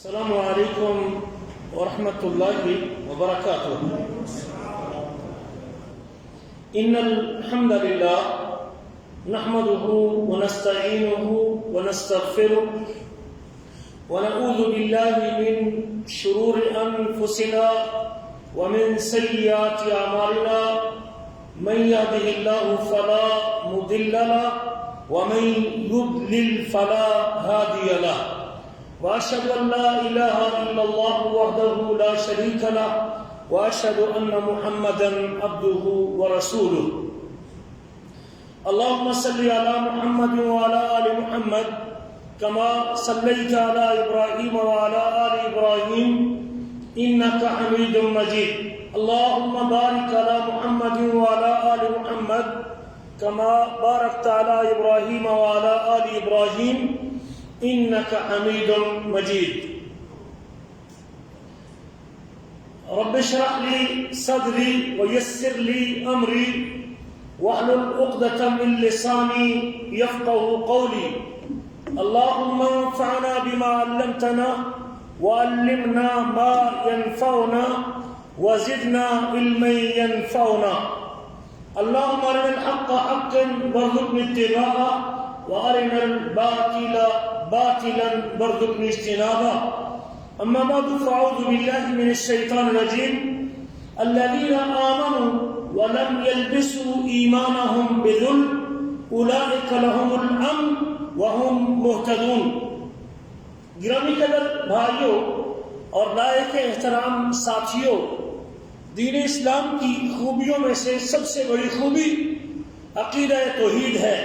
السلام عليكم ورحمة الله وبركاته. إن الحمد لله نحمده ونستعينه ونستغفره ونعوذ بالله من شرور أنفسنا ومن سيئات أعمالنا. من يهده الله فلا مضل له ومن يضلل فلا هادي له. وأشهد أن لا إله إلا الله وحده لا شريك له وأشهد أن محمدا عبده ورسوله. اللهم صل على محمد وعلى آل محمد كما صليت على إبراهيم وعلى آل إبراهيم إنك حميد مجيد. اللهم بارك على محمد وعلى آل محمد كما باركت على إبراهيم وعلى آل إبراهيم إنك حميد مجيد. رب اشرح لي صدري ويسر لي أمري واحلل عقدة من لساني يفقهوا قولي. اللهم انفعنا بما علمتنا وعلمنا ما ينفعنا وزدنا علما ينفعنا. اللهم أرنا الحق حقا وارزقنا اتباعه وأرنا الباطل باطلا وارزقنا اجتنابه. أما بعد فأعوذ بالله من الشيطان الرجيم. الذين آمنوا ولم يلبسوا إيمانهم بظلم أولئك لهم الأمن وهم مهتدون. گرامی قدر بھائیوں اور لائق احترام ساتھیوں، دین اسلام کی خوبیوں میں سے سب سے بڑی خوبی عقیدہ توحید ہے.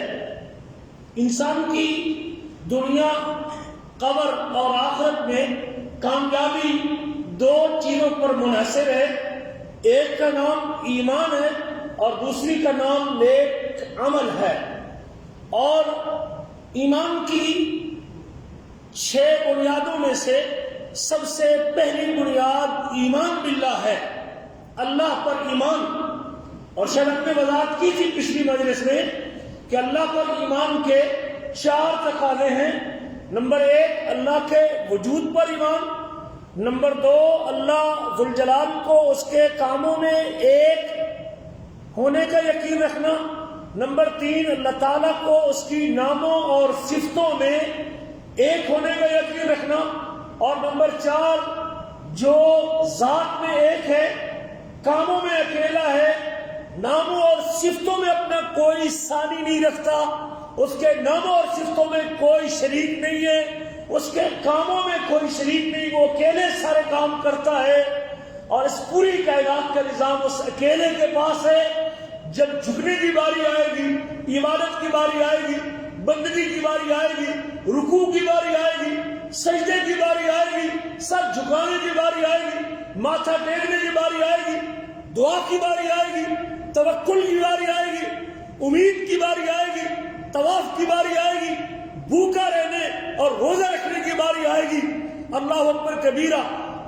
انسان کی دنیا، قبر اور آخرت میں کامیابی دو چیزوں پر منحصر ہے. ایک کا نام ایمان ہے اور دوسری کا نام نیک عمل ہے. اور ایمان کی 6 بنیادوں میں سے سب سے پہلی بنیاد ایمان باللہ ہے، اللہ پر ایمان. اور شاید ہم نے وضاحت کی تھی پچھلی مجلس میں کہ اللہ پر ایمان کے 4 تقاضے ہیں. نمبر 1 اللہ کے وجود پر ایمان. نمبر 2 اللہ ذوالجلال کو اس کے کاموں میں ایک ہونے کا یقین رکھنا. نمبر 3 اللہ تعالیٰ کو اس کی ناموں اور صفتوں میں ایک ہونے کا یقین رکھنا. اور نمبر 4 جو ذات میں ایک ہے، کاموں میں اکیلا ہے، ناموں اور صفتوں میں اپنا کوئی ثانی نہیں رکھتا، اس کے ناموں اور صفتوں میں کوئی شریک نہیں ہے، اس کے کاموں میں کوئی شریک نہیں، وہ اکیلے سارے کام کرتا ہے. اور اس پوری کائنات کا نظام اس اکیلے کے پاس ہے. جب جھکنے کی باری آئے گی، عبادت کی باری آئے گی، بندگی کی باری آئے گی، رکوع کی باری آئے گی، سجدے کی باری آئے گی، سر جھکانے کی باری آئے گی، ماتھا ٹیکنے کی باری آئے گی، دعا کی باری آئے گی، توکل کی باری آئے گی، امید کی باری آئے گی، طواف کی باری آئے گی، بھوکا رہنے اور روزہ رکھنے کی باری آئے گی. اللہ اکبر کبیرہ،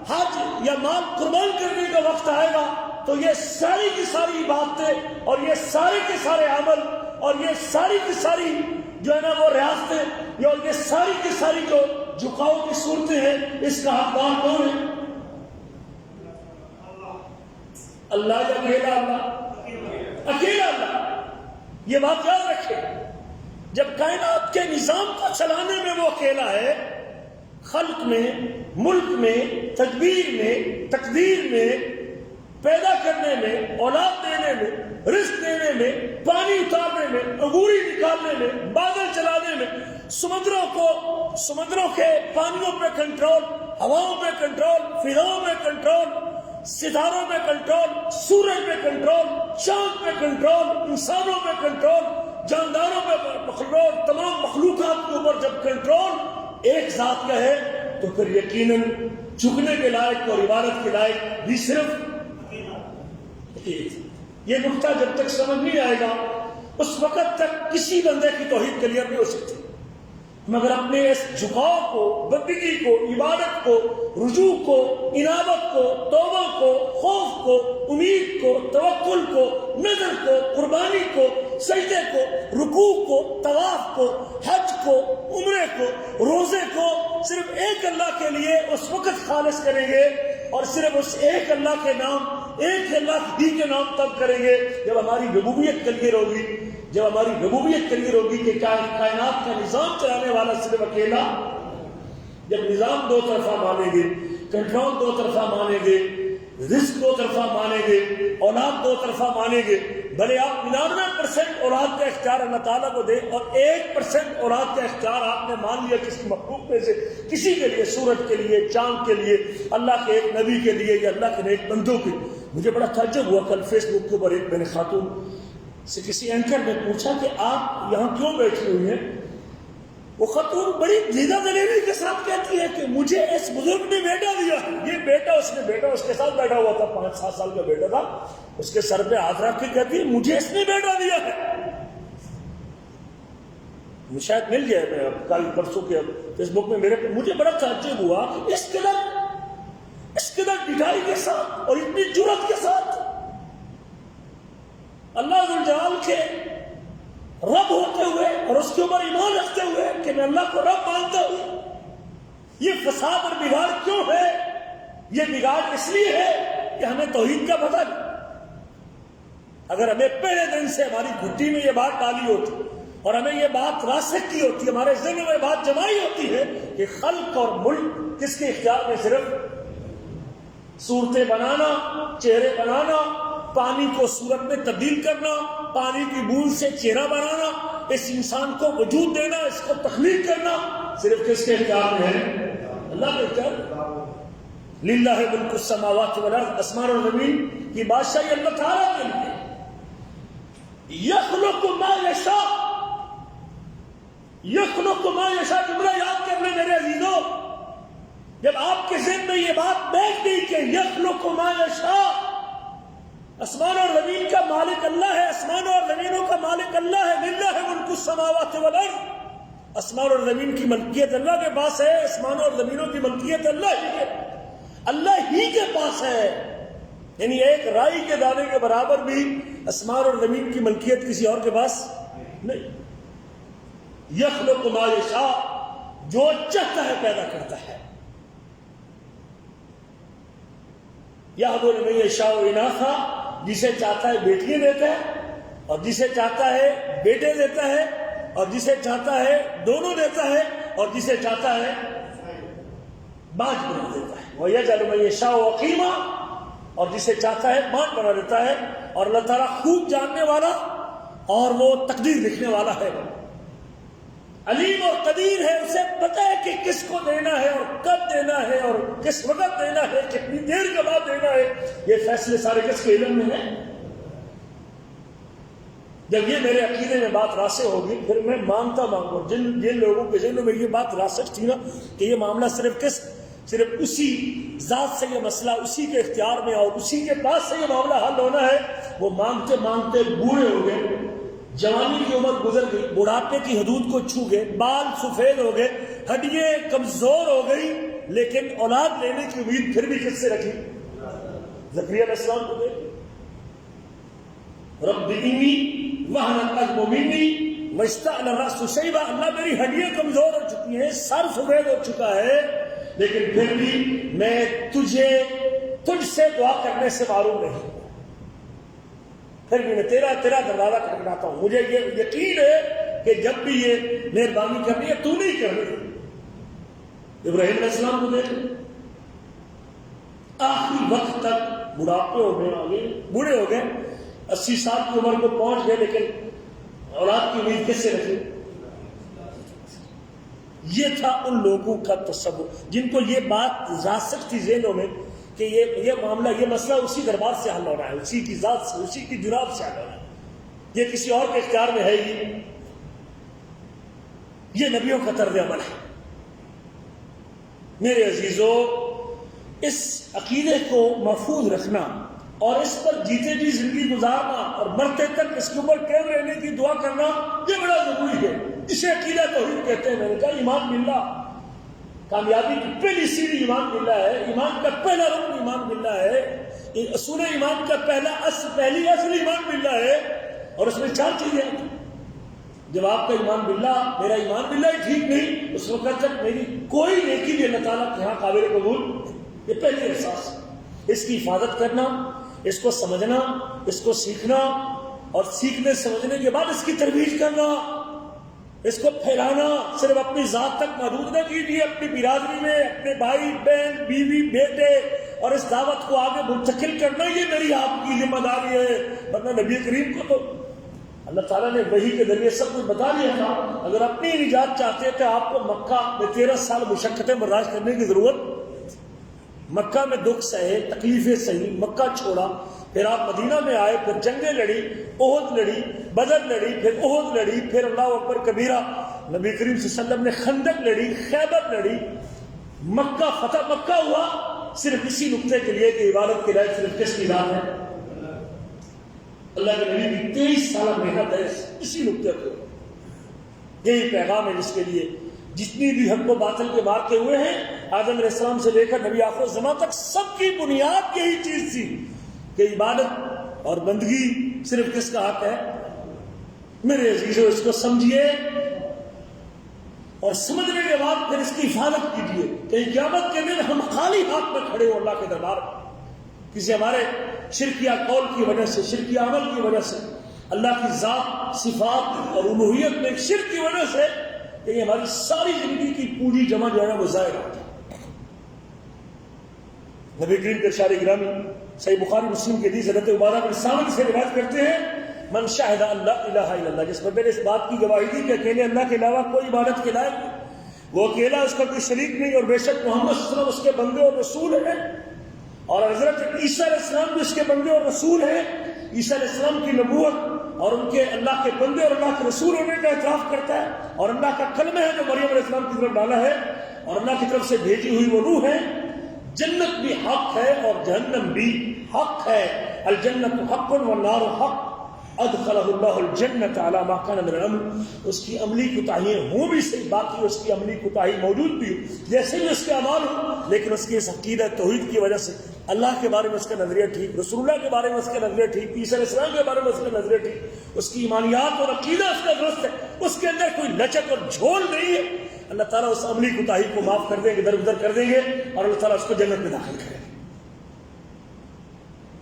حج یا مال قربان کرنے کا وقت آئے گا تو یہ ساری کی ساری باتیں اور یہ سارے کے سارے عمل اور یہ ساری کی ساری جو ہے نا وہ ریاستیں اور یہ ساری کی ساری جو جھکاؤ کی صورتیں ہیں، اس کا حقدار کون ہے؟ اللہ یا اکیلا اللہ؟ اکیلا اللہ. یہ بات یاد رکھے. جب کائنات کے نظام کو چلانے میں وہ اکیلا ہے، خلق میں، ملک میں، تدبیر میں، تقدیر میں، پیدا کرنے میں، اولاد دینے میں، رزق دینے میں، پانی اتارنے میں، عبوری نکالنے میں، بادل چلانے میں، سمندروں کے پانیوں پہ کنٹرول، ہواؤں پہ کنٹرول، فضاؤں پہ کنٹرول، ستاروں پہ کنٹرول، سورج پہ کنٹرول، چاند پہ کنٹرول، انسانوں پہ کنٹرول، جانداروں پہ کنٹرول، تمام مخلوقات کے اوپر جب کنٹرول ایک ذات کا ہے تو پھر یقیناً جھکنے کے لائق اور عبادت کے لائق بھی صرف یہ نقطہ جب تک سمجھ نہیں آئے گا اس وقت تک کسی بندے کی توحید کلیئر نہیں ہو سکتی. مگر اپنے اس جھکاؤ کو، بندگی کو، عبادت کو، رجوع کو، انابت کو، توبہ کو، خوف کو، امید کو، توکل کو، نظر کو، قربانی کو، سجدے کو، رکوع کو، طواف کو، حج کو، عمرے کو، روزے کو، صرف ایک اللہ کے لیے اس وقت خالص کریں گے اور صرف اس ایک اللہ کے نام، ایک اللہ ہی کے نام تب کریں گے جب ہماری ربوبیت کلیئر ہوگی، جب ہماری ربوبیت کلیئر ہوگی کہ کائنات کا نظام چلانے والا صرف اکیلا، جب نظام دو طرفہ مانیں گے، کنٹرول دو طرفہ مانیں گے، رزق دو طرفہ مانیں گے، اولاد دو طرفہ مانیں گے، بھلے آپ 99% اولاد کا اختیار اللہ تعالیٰ کو دیں اور 1% اولاد کا اختیار آپ نے مان لیا کسی مخلوق میں سے کسی کے لیے، سورج کے لیے، چاند کے لیے، اللہ کے ایک نبی کے لیے یا اللہ کے نیک بندوں کے۔ مجھے بڑا تعجب ہوا، کل فیس بک کے اوپر ایک میں نے خاتون سے کسی اینکر نے پوچھا کہ آپ یہاں کیوں بیٹھی ہوئی ہیں؟ وہ خاتون بڑی جیدہ دلیری کے ساتھ کہتی ہے کہ مجھے اس بزرگ نے بیٹا دیا ہے۔ یہ بیٹا اس کے ساتھ بیٹھا ہوا تھا، 5-7 سال کا بیٹا تھا، اس کے سر پہ ہاتھ رکھ کے کہتی ہے مجھے اس نے بیٹا دیا ہے۔ شاید مل گیا میں اب کل پرسوں کے فیس بک میں میرے پہ، مجھے بڑا تعجب ہوا کہ اس قدر ڈٹائی کے ساتھ اور اتنی جرأت کے ساتھ اللہ ذو الجلال کے رب ہوتے ہوئے اور اس کے اوپر ایمان رکھتے ہوئے کہ میں اللہ کو رب مانتا ہوں، یہ فساد اور بگاڑ کیوں ہے؟ یہ بگاڑ اس لیے ہے کہ ہمیں توحید کا پتہ نہیں۔ اگر ہمیں پہلے دن سے ہماری گھٹی میں یہ بات ڈالی ہوتی اور ہمیں یہ بات راسخ کی ہوتی، ہمارے ذہن میں بات جمائی ہوتی ہے کہ خلق اور ملک کس کے اختیار میں، صرف صورتیں بنانا، چہرے بنانا، پانی کو صورت میں تبدیل کرنا، پانی کی بوند سے چہرہ بنانا، اس انسان کو وجود دینا، اس کو تخلیق کرنا، صرف کس کے اختیار میں ہے؟ اللہ کے اختیار۔ للہ ملک السماوات والارض، آسمان اور زمین کی بادشاہی اللہ تعالیٰ کے لیے۔ یخلق ما یشاء، یخلق ما یشاء، جملہ یاد کر لیں میرے عزیزوں، جب آپ کے ذہن میں یہ بات بیٹھ گئی کہ یخلق ما یشاء، آسمان اور زمین کا مالک اللہ ہے، آسمان اور زمینوں کا مالک اللہ ہے، للہ ملک السماوات والارض، آسمان اور زمین کی ملکیت اللہ کے پاس ہے، آسمان اور زمینوں کی ملکیت اللہ ہی کے پاس ہے، یعنی ایک رائی کے دانے کے برابر بھی آسمان اور زمین کی ملکیت کسی اور کے پاس نہیں۔ یخلق ما یشاء، جو چاہتا ہے پیدا کرتا ہے۔ یہب لمن یشاء اناثا، جسے چاہتا ہے بیٹیاں دیتا ہے اور جسے چاہتا ہے بیٹے دیتا ہے اور جسے چاہتا ہے دونوں دیتا ہے اور جسے چاہتا ہے باج بنا دیتا ہے۔ وَيَجْعَلُ مَن يَشَاءُ عَقِيمًا، اور جسے چاہتا ہے باج بنا دیتا ہے۔ اور اللہ تعالیٰ خوب جاننے والا اور وہ تقدیر لکھنے والا ہے، علیم اور قدیر ہے، اسے پتہ ہے کہ کس کو دینا ہے اور کب دینا ہے اور کس وقت دینا ہے، کتنی دیر کے بعد دینا ہے، یہ فیصلے سارے کس کے علم میں ہیں۔ جب یہ میرے عقیدے میں بات راسخ ہوگی پھر میں مانتا مانگوں، جن لوگوں کے ذہنوں میں یہ بات راسخ تھی نا کہ یہ معاملہ صرف اسی ذات سے یہ مسئلہ اسی کے اختیار میں اور اسی کے پاس سے یہ معاملہ حل ہونا ہے، وہ مانگتے مانگتے بوڑھے ہو گئے، جوانی کی عمر گزر گئی، بڑھاپے کی حدود کو چھو گئے، بال سفید ہو گئے، ہڈیاں کمزور ہو گئی، لیکن اولاد لینے کی امید پھر بھی کس سے رکھی؟ زکریا علیہ السلام کو دیکھ، رب انی وہن العظم منی واشتعل الرأس شیبا، اللہ میری ہڈیاں کمزور ہو چکی ہیں، سر سفید ہو چکا ہے، لیکن پھر بھی میں تجھ سے دعا کرنے سے معروم نہیں، پھر بھی میں تیرا دروازہ کھٹکھٹاتا ہوں، مجھے یہ یقین ہے کہ جب بھی یہ مہربانی کرنی ہے تو نہیں کرنی۔ ابراہیم علیہ السلام کو دیکھ آخری وقت تک بڑھاپے ہو گئے، بوڑھے ہو گئے، 80 سال کی عمر کو پہنچ گئے، لیکن اولاد کی امید کس سے رکھی؟ یہ تھا ان لوگوں کا تصور جن کو یہ بات راسخ تھی ذہنوں میں کہ یہ معاملہ، یہ مسئلہ اسی دربار سے حل ہونا ہے، اسی کی ذات سے، اسی کی جناب سے حل ہونا ہے، یہ کسی اور کے اختیار میں ہے ہی۔ یہ نبیوں کا طرز عمل ہے۔ میرے عزیزو، اس عقیدے کو محفوظ رکھنا اور اس پر جیتے جی زندگی گزارنا اور مرتے تک اس کے اوپر قائم رہنے کی دعا کرنا، یہ بڑا ضروری ہے۔ اسے عقیدہ توحید کہتے ہیں۔ میں نے کہا ایمان باللہ، کامیابی کی پہلی سیڑھی ایمان باللہ ہے، ایمان کا پہلا رکن ایمان باللہ ہے، اصول ایمان کا پہلی اصل ایمان باللہ ہے، اور اس میں 4 چیزیں ہیں۔ جب آپ کا ایمان باللہ، میرا ایمان باللہ ہی ٹھیک نہیں، اس وقت تک میری کوئی نیکی بھی اللہ تعالیٰ کے یہاں قابل قبول، یہ پہلی احساس ہے۔ اس کی حفاظت کرنا، اس کو سمجھنا، اس کو سیکھنا، اور سیکھنے سمجھنے کے بعد اس کی ترویج کرنا، اس کو پھیلانا، صرف اپنی ذات تک محدود نہ کیجیے، اپنی برادری میں اپنے بھائی بہن بیوی بیٹے اور اس دعوت کو آگے منتقل کرنا، یہ میری آپ کی ذمہ داری ہے۔ ورنہ نبی کریم کو تو اللہ تعالیٰ نے وحی کے ذریعے سب کچھ بتا دیا تھا۔ اگر اپنی نجات چاہتے تھے آپ کو مکہ میں 13 سال مشقتیں برداشت کرنے کی ضرورت، مکہ میں دکھ سہے، تکلیفیں سہی، مکہ چھوڑا، پھر آپ مدینہ میں آئے، پھر جنگیں لڑی، احد لڑی، بدر لڑی، پھر احد لڑی، پھر اللہ اکبر کبیرہ، نبی کریم صلی اللہ علیہ وسلم نے خندق لڑی، خیبر لڑی، مکہ فتح مکہ ہوا، صرف اسی نقطے کے لیے کہ عبادت کی رائے صرف کس کی ذات ہے؟ اللہ کے نبی کی 23 سالہ محنت ہے اسی نقطے کو۔ یہی پیغام ہے جس کے لیے جتنی بھی حق و باطل کے مارکے ہوئے ہیں، آدم علیہ السلام سے لے کر نبی آخر الزمان تک، سب کی بنیاد یہی چیز تھی کہ عبادت اور بندگی صرف کس کا حق ہے؟ میرے عزیزو، اس کو سمجھیے اور سمجھنے کے بعد پھر اس کی حفاظت کیجیے کہ قیامت کے دن ہم خالی ہاتھ میں کھڑے ہو اللہ کے دربار میں، کسی ہمارے شرکیہ قول کی وجہ سے، شرکیہ عمل کی وجہ سے، اللہ کی ذات، صفات اور الوہیت میں شرک کی وجہ سے، کہ ہماری ساری زندگی کی پوری جمع جو ہے وہ ضائع ہو جائے۔ نبی کریم کے ارشاد گرامی صحیح بخاری مسلم کی حدیث حضرت عبادہ بن صامت سے روایت کرتے ہیں، من شاہد اللہ الہ الا اللہ، جس بندے نے اس بات کی گواہی دی کہ اکیلے اللہ کے علاوہ کوئی عبادت کے لائق نہیں، وہ اکیلا، اس کا کوئی شریک نہیں، اور بے شک محمد صلی اللہ علیہ وسلم اس کے بندے اور رسول ہیں، اور حضرت عیسیٰ علیہ السلام بھی اس کے بندے اور رسول ہیں۔ عیسیٰ علیہ السلام کی نبوت اور ان کے اللہ کے بندے اور اللہ کے رسول ہونے کا اعتراف کرتا ہے، اور اللہ کا کلمہ ہے جو مریم علیہ السلام کی طرف ڈالا ہے، اور اللہ کی طرف سے بھیجی ہوئی وہ روح ہے۔ جنت بھی حق ہے اور جہنم بھی حق ہے، الجنت حق والنار حق، ادخلہ اللہ الجنت علی ما کان من العمل، اس کی عملی کوتاہیاں ہوں بھی صحیح، باقی اس کی عملی کوتاہی موجود بھی ہو، جیسے بھی اس کے اعمال ہوں، لیکن اس کی اس عقیدہ توحید کی وجہ سے اللہ کے بارے میں اس کا نظریہ ٹھیک، رسول اللہ کے بارے میں اس کا نظریہ ٹھیک، عیسیٰ علیہ السلام کے بارے میں اس کا نظریہ ٹھیک، اس کی ایمانیات اور عقیدہ اس کا درست ہے، اس کے اندر کوئی لچک اور جھول نہیں ہے، اللہ تعالیٰ اس عملی کوتاہی کو معاف کر دیں گے، در بدر کر دیں گے، اور اللہ تعالیٰ اس کو جنت میں داخل کریں گے۔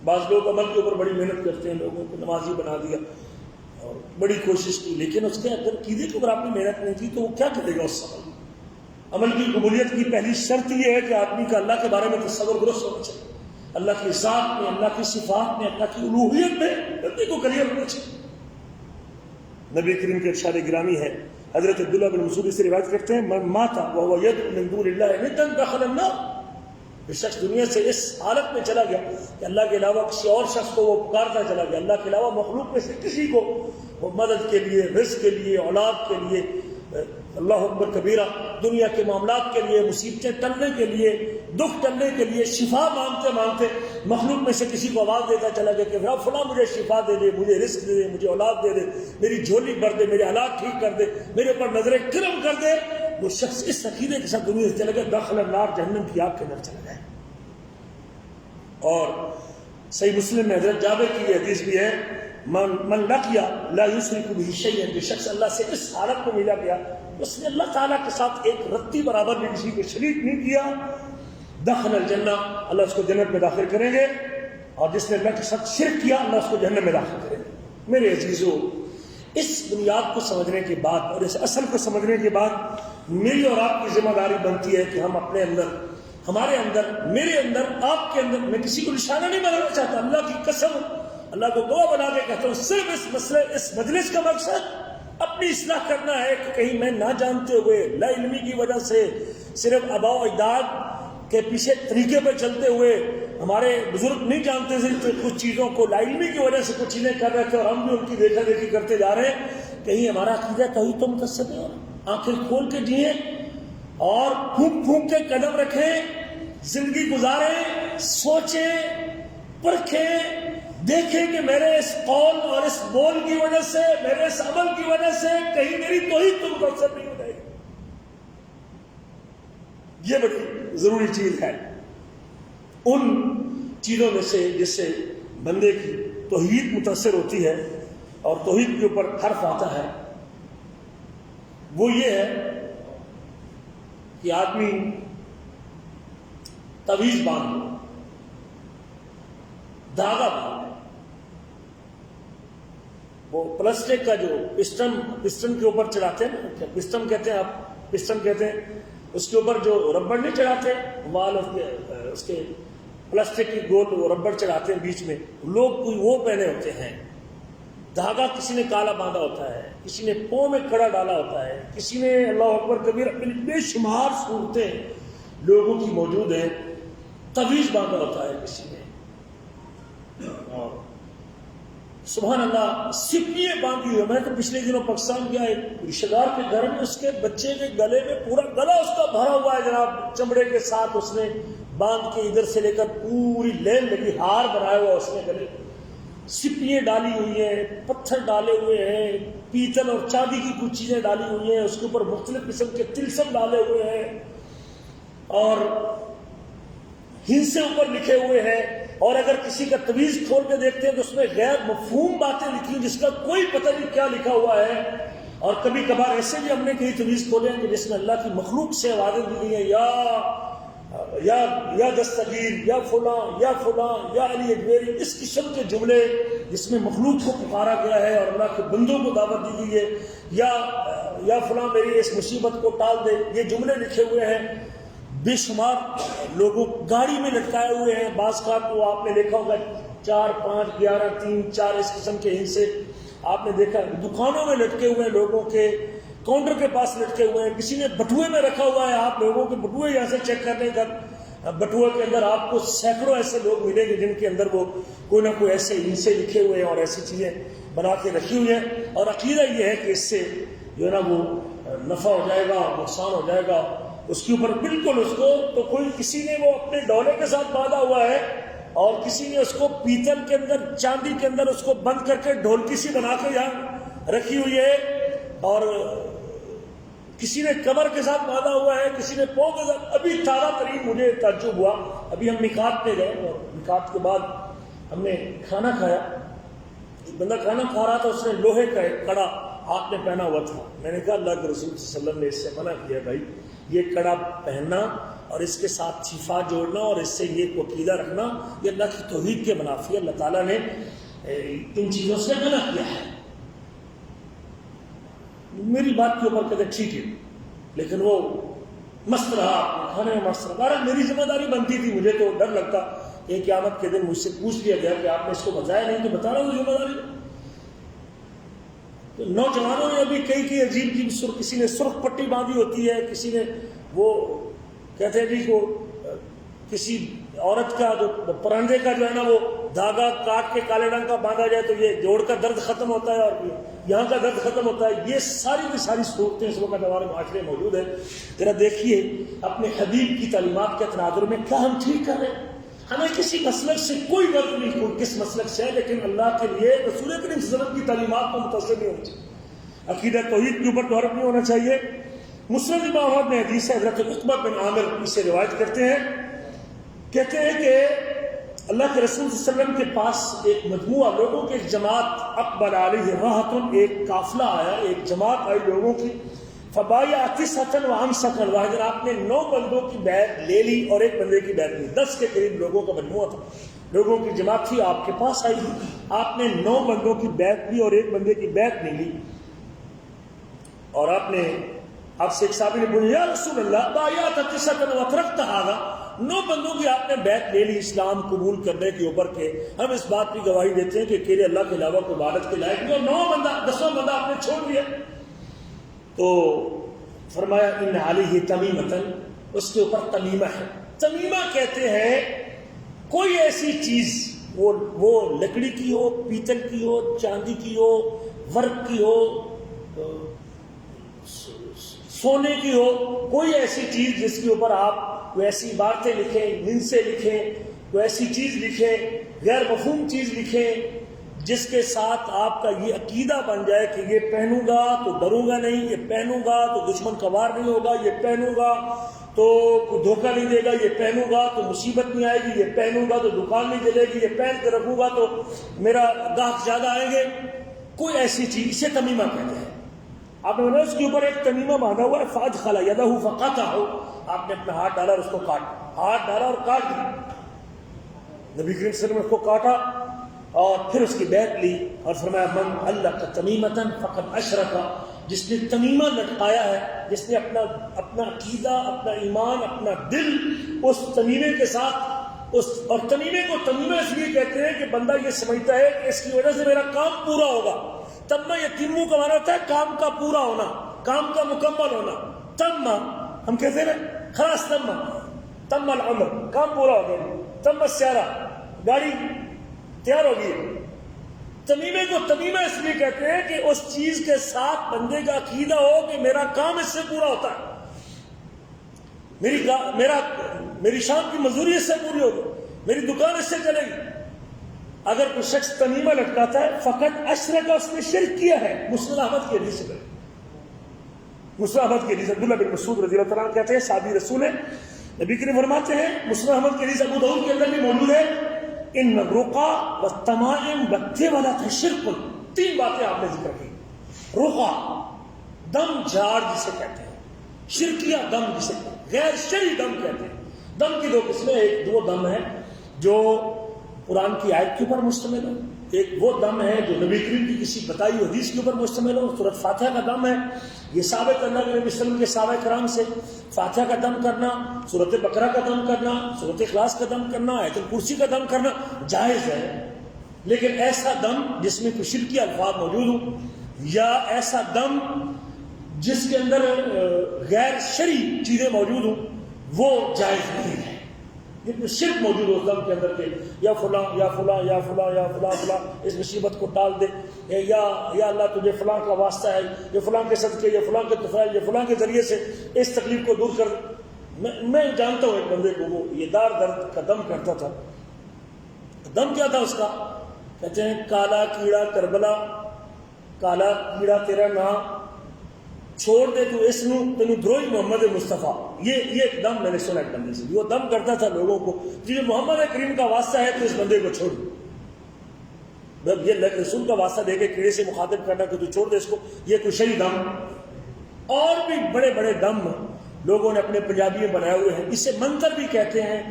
بعض لوگ عمل کے اوپر بڑی محنت کرتے ہیں، لوگوں کو نمازی بنا دیا اور بڑی کوشش کی، لیکن اس کے اگر عقیدے کے اوپر آپ نے محنت نہیں کی تو وہ کیا کرے گا اس عمل کی قبولیت کی پہلی شرط یہ ہے کہ آدمی کا اللہ کے بارے میں تصور درست ہونا چاہیے، اللہ کی ذات میں، اللہ کی صفات میں، اللہ کی الوہیت میں بندے کو کلیئر ہونا چاہیے۔ نبی کریم کے ارشاد گرامی ہے، حضرت عبداللہ بن مسعود سے روایت کرتے ہیں، من مات وهو يدعو من دون الله ندا دخل النار، جو شخص دنیا سے اس حالت میں چلا گیا کہ اللہ کے علاوہ کسی اور شخص کو وہ پکارتا چلا گیا، اللہ کے علاوہ مخلوق میں سے کسی کو وہ مدد کے لیے، رزق کے لیے، اولاد کے لیے، اللہ اکبر کبیرہ، دنیا کے معاملات کے لیے، مصیبتیں ٹلنے کے لیے، دکھ ٹلنے کے لیے، شفا مانگتے مانگتے مخلوق میں سے کسی کو آواز دیتا چلا گیا کہ فلاں مجھے شفا دے دے، مجھے رزق دے دے، مجھے اولاد دے دے، میری جھولی بھر دے، میرے حالات ٹھیک کر دے، میرے اوپر نظر کرم کر دے، وہ شخص اس عقیدے کے ساتھ دنیا سے چلا گیا، داخل النار، جہنم کی آگ کے اندر چلا گیا۔ اور صحیح مسلم میں حضرت جابر کی یہ حدیث بھی ہے، من لقیا لا یشرک بہ شیئا، جو شخص اللہ سے اس حالت میں ملا گیا اس نے اللہ تعالیٰ کے ساتھ ایک رتی برابر بھی کسی کو شریک نہیں کیا، دخل الجنہ، اللہ اس کو جنت میں داخل کریں گے، اور جس نے اللہ کے ساتھ شرک کیا اللہ اس کو جہنم میں داخل کریں گے۔ میرے عزیزو، اس بنیاد کو سمجھنے کے بعد اور اس اصل کو سمجھنے کے بعد میری اور آپ کی ذمہ داری بنتی ہے کہ ہم اپنے اندر، ہمارے اندر، میرے اندر، آپ کے اندر، میں کسی کو نشانہ نہیں بنانا چاہتا، اللہ کی قسم، اللہ کو گواہ بنا کے کہتا ہوں، صرف اس مسئلے، اس مجلس کا مقصد اپنی اصلاح کرنا ہے کہ کہیں میں نہ جانتے ہوئے، لا علمی کی وجہ سے، صرف آباء و اجداد کے پیچھے طریقے پہ چلتے ہوئے، ہمارے بزرگ نہیں جانتے تھے کچھ چیزوں کو، لا علمی کی وجہ سے کچھ چیزیں کر رہے تھے اور ہم بھی ان کی دیکھا دیکھی کرتے جا رہے ہیں، کہیں ہمارا عقیدہ توحید تو متصل نہیں ہو رہا۔ آنکھیں کھول کے جئیں اور پھونک پھونک کے قدم رکھیں، زندگی گزاریں، سوچیں، پرکھیں، دیکھیں کہ میرے اس قول اور اس بول کی وجہ سے، میرے اس عمل کی وجہ سے کہیں میری توحید تو متاثر نہیں ہو جائے گی۔ یہ بڑی ضروری چیز ہے، ان چیزوں میں سے جس سے بندے کی توحید متاثر ہوتی ہے اور توحید کے اوپر حرف آتا ہے، وہ یہ ہے کہ آدمی تعویذ باندھ، دھاگا باندھ، وہ پلاسٹک کا جو پسٹن کے اوپر چڑھاتے ہیں نا، پسٹن کہتے ہیں، آپ پسٹن کہتے ہیں، اس کے اوپر جو ربڑ نہیں چڑھاتے، وال اس کے پلاسٹک کی گول ربڑ چڑھاتے ہیں بیچ میں، لوگ کوئی وہ پہنے ہوتے ہیں، دھاگا کسی نے کالا باندھا ہوتا ہے، کسی نے پاؤں میں کڑا ڈالا ہوتا ہے، کسی نے اللہ اکبر کبیر، بے شمار صورتیں لوگوں کی موجود ہیں، تعویذ باندھا ہوتا ہے کسی نے، اور سبحان اللہ سپیے باندھی ہوئی. میں تو پچھلے دنوں پاکستان گیا، ایک رشتہ دار کے گھر میں اس کے بچے کے گلے میں پورا گلا اس کا بھرا ہوا ہے جناب، چمڑے کے ساتھ اس نے باندھ کے ادھر سے لے کر پوری لین لگی ہار بنایا ہوا اس نے گلے، سپیاں ڈالی ہوئی ہیں، پتھر ڈالے ہوئے ہیں، پیتل اور چاندی کی کچھ چیزیں ڈالی ہوئی ہیں، اس کے اوپر مختلف قسم کے تلسم ڈالے ہوئے ہیں، اور ہندسے اوپر لکھے ہوئے ہیں، اور اگر کسی کا تعویذ کھول کے دیکھتے ہیں تو اس میں غیر مفہوم باتیں لکھی ہیں جس کا کوئی پتہ نہیں کیا لکھا ہوا ہے. اور کبھی کبھار ایسے بھی ہم نے کئی تعویذ کھولے ہیں کہ جس میں اللہ کی مخلوق سے آوازیں دی گئی ہیں، یا دستگیر، یا فلاں، یا فلاں، یا علی اجمیری، اس قسم کے جملے جس میں مخلوق کو پکارا گیا ہے اور اللہ کے بندوں کو دعوت دی گئی ہے، یا فلاں میری اس مصیبت کو ٹال دے، یہ جملے لکھے ہوئے ہیں. بے شمار لوگوں گاڑی میں لٹکائے ہوئے ہیں، بعض کا تو آپ نے دیکھا ہوگا 4 5 11 3 4 اس قسم کے ہندسے آپ نے دیکھا، دکانوں میں لٹکے ہوئے ہیں، لوگوں کے کاؤنٹر کے پاس لٹکے ہوئے ہیں، کسی نے بٹوئے میں رکھا ہوا ہے. آپ لوگوں کے بٹوئے یہاں سے چیک کر لیں گا، بٹوئے کے اندر آپ کو سینکڑوں ایسے لوگ ملیں گے جن کے اندر وہ کوئی نہ کوئی ایسے ہندسے لکھے ہوئے ہیں اور ایسی چیزیں بنا کے رکھی ہوئی ہیں. اور عقیدہ یہ ہے کہ اس سے جو ہے نا وہ نفع ہو جائے گا، نقصان ہو جائے گا اس کے اوپر. بالکل اس کو تو کوئی کسی نے وہ اپنے ڈولے کے ساتھ باندھا ہوا ہے اور کسی نے اس کو پیتل کے اندر، چاندی کے اندر اس کو بند کر کے ڈھولکی سی بنا کے یہاں رکھی ہوئی ہے، اور کسی نے کمر کے ساتھ باندھا ہوا ہے، کسی نے پاؤں کے ساتھ. ابھی تازہ ترین مجھے تعجب ہوا، ابھی ہم میقات پہ گئے اور میقات کے بعد ہم نے کھانا کھایا، ایک بندہ کھانا کھا رہا تھا، اس نے لوہے کا ایک کڑا ہاتھ میں پہنا ہوا تھا. میں نے کہا اللہ کے رسول صلی اللہ علیہ وسلم نے اس سے منع کیا بھائی یہ کڑا پہننا اور اس کے ساتھ شفا جوڑنا اور اس سے یہ عقیدہ رکھنا یہ اللہ کی توحید کے منافی ہے. اللہ تعالیٰ نے ان چیزوں سے منع کیا ہے. میری بات کے اوپر کہتے ٹھیک ہے، لیکن وہ مست رہا، کھانے میں مست رہا. میری ذمہ داری بنتی تھی، مجھے تو ڈر لگتا کہ قیامت کے دن مجھ سے پوچھ لیا گیا کہ آپ نے اس کو بتایا نہیں، تو بتا رہا ہوں ذمہ داری. نوجوانوں نے ابھی کئی عجیب کی کسی نے سرخ پٹی باندھی ہوتی ہے، کسی نے وہ کہتے ہیں جی کو کسی عورت کا جو پرندے کا جو ہے نا وہ دھاگا کاٹ کے کالے رنگ کا باندھا جائے تو یہ جوڑ کا درد ختم ہوتا ہے اور یہاں کا درد ختم ہوتا ہے. یہ ساری کی ساری صورتیں اس وقت ہمارے معاشرے میں موجود ہیں. ذرا دیکھیے اپنے حبیب کی تعلیمات کے تناظر میں کیا ہم ٹھیک کر رہے ہیں. ہمیں کسی مسلک سے کوئی غرض نہیں، کوئی کس مسلک سے ہے، لیکن اللہ کے لیے رسول کریم صلی اللہ علیہ وسلم کی تعلیمات کو متاثر نہیں ہونا چاہیے. عقیدہ توحید کے اوپر تو حرف نہیں ہونا چاہیے. مسند امام احمد میں حدیث ہے، حضرت عقبہ بن عامر اسے روایت کرتے ہیں، کہتے ہیں کہ اللہ کے رسول صلی اللہ علیہ وسلم کے پاس ایک مجموعہ لوگوں کی ایک جماعت اقبل علیہ راحۃ، ایک قافلہ آیا، ایک جماعت آئی لوگوں کی. فبایا تسعۃ وامسک الواحد، آپ نے 9 بندوں کی بیعت لے لی اور ایک بندے کی بیعت لی. 10 کے قریب لوگوں کا مجموعہ تھا، لوگوں کی جماعت تھی، آپ کے پاس آئی، آپ نے 9 بندوں کی بیعت لی اور ایک بندے کی بیعت نہیں لی. اور آپ سے ایک صحابی نے پوچھا یا رسول اللہ بایعت تسعۃ وترکت ھذا، 9 بندوں کی آپ نے بیعت لے لی اسلام قبول کرنے کے اوپر کہ ہم اس بات کی گواہی دیتے ہیں کہ اکیلے اللہ کے علاوہ کوئی عبادت کے لائق نہیں، اور 9 بندہ 10واں بندہ آپ نے چھوڑ دیا. تو فرمایا ان علیہ تمیمۃ، اس کے اوپر تمیمہ ہے. تمیمہ کہتے ہیں کوئی ایسی چیز وہ لکڑی کی ہو، پیتل کی ہو، چاندی کی ہو، ورق کی ہو، سونے کی ہو، کوئی ایسی چیز جس کے اوپر آپ کوئی ایسی باتیں لکھیں، ہندسے لکھیں، کوئی ایسی چیز لکھیں، غیر مفہوم چیز لکھیں جس کے ساتھ آپ کا یہ عقیدہ بن جائے کہ یہ پہنوں گا تو ڈروں گا نہیں، یہ پہنوں گا تو دشمن کا وار نہیں ہوگا، یہ پہنوں گا تو کوئی دھوکہ نہیں دے گا، یہ پہنوں گا تو مصیبت نہیں آئے گی، یہ پہنوں گا تو دکان نہیں جلے گی، یہ پہن کے رکھوں گا تو میرا گاہک زیادہ آئیں گے. کوئی ایسی چیز، اسے تمیمہ کہتے ہیں. آپ نے بولا اس کے اوپر ایک تمیمہ باندھا ہوا ہے، فادخل یدہ فقطعہ، آپ نے اپنا ہاتھ ڈالا اور اس کو ہاتھ ڈالا اور کاٹ دیا. نبی کریم صلی اللہ علیہ وسلم نے اس کو کاٹا اور پھر اس کی بیعت لی اور فرمایا من علق تمیمۃ فقد اشرک، جس نے تمیمہ لٹکایا ہے، جس نے اپنا عقیدہ، اپنا ایمان، اپنا دل اس تمیمے کے ساتھ اور تمیمے کو تمیمہ اس لیے کہتے ہیں کہ بندہ یہ سمجھتا ہے کہ اس کی وجہ سے میرا کام پورا ہوگا. تمہ یتیموں کا معنی ہوتا ہے کام کا پورا ہونا، کام کا مکمل ہونا. تمہ ہم کہتے ہیں خلاص تم العمر، کام پورا ہو گیا. تم السیارہ، گاڑی تیار ہو گئی. تمیمے کو تمیمہ اس لیے کہتے ہیں کہ اس چیز کے ساتھ بندے کا عقیدہ ہو کہ میرا کام اس سے پورا ہوتا ہے، میری شام کی مزدوری اس سے پوری ہوگی، میری دکان اس سے چلے گی. اگر کوئی شخص تمیمہ لٹکاتا ہے فقط اشرک، اس نے شرک کیا ہے. مسند احمد کی حدیث ہے، مسند احمد کی حدیث عبداللہ بن مسعود رضی اللہ تعالیٰ کہتے ہیں صحابی رسول ہے، نبی کریم فرماتے ہیں، مسند احمد کی حدیث ابو داؤد کے اندر بھی موجود ہے، ان رقا والتمائم والتولۃ شرک. 3 باتیں آپ نے ذکر کی. رقا دم جھاڑ جسے کہتے ہیں، شرکیہ دم جسے کہتے ہیں، غیر شرعی دم کہتے ہیں. دم کی 2 قسمیں، ایک 2 دم ہیں جو قرآن کی آیت کے اوپر مشتمل ہو، ایک وہ دم ہے جو نبی کریم کی کسی بتائی حدیث کے اوپر مشتمل ہو. سورۃ فاتحہ کا دم ہے، یہ ثابت اللہ کے نبی صلی اللہ علیہ وسلم کے صحابہ کرام سے فاتحہ کا دم کرنا، سورۃ بقرہ کا دم کرنا، سورۃ اخلاص کا دم کرنا، آیت الکرسی کا دم کرنا جائز ہے. لیکن ایسا دم جس میں کچھ شرکی الفاظ موجود ہوں، یا ایسا دم جس کے اندر غیر شرعی چیزیں موجود ہوں، وہ جائز نہیں ہے. جتنے شرک موجود ہو اس دم کے اندر کے یا فلاں یا فلاں یا فلاں یا فلاں فلاں اس مصیبت کو ٹال دے، یا اللہ تجھے فلاں کا واسطہ ہے، یا فلاں کے صدقے، یا فلاں کے تفیل، یا فلاں کے ذریعے سے اس تکلیف کو دور کر. میں جانتا ہوں ایک بندے کو، وہ یہ دار درد کا دم کرتا تھا. دم کیا تھا اس کا؟ کہتے ہیں کالا کیڑا کربلا، کالا کیڑا تیرا نام، چھوڑ دے تو اس نو تینو دروئی محمد مصطفیٰ. یہ ایک دم میں نے سنا ایک بندے سے، وہ دم کرتا تھا لوگوں کو جو محمد کریم کا واسطہ ہے تو اس بندے کو چھوڑ دو. جب یہ رسول کا واسطہ دے کے کیڑے سے مخاطب کرنا کہ تو چھوڑ دے اس کو، یہ کوئی شہید دم. اور بھی بڑے بڑے دم لوگوں نے اپنے پنجابی میں بنائے ہوئے ہیں. اسے منتر بھی کہتے ہیں.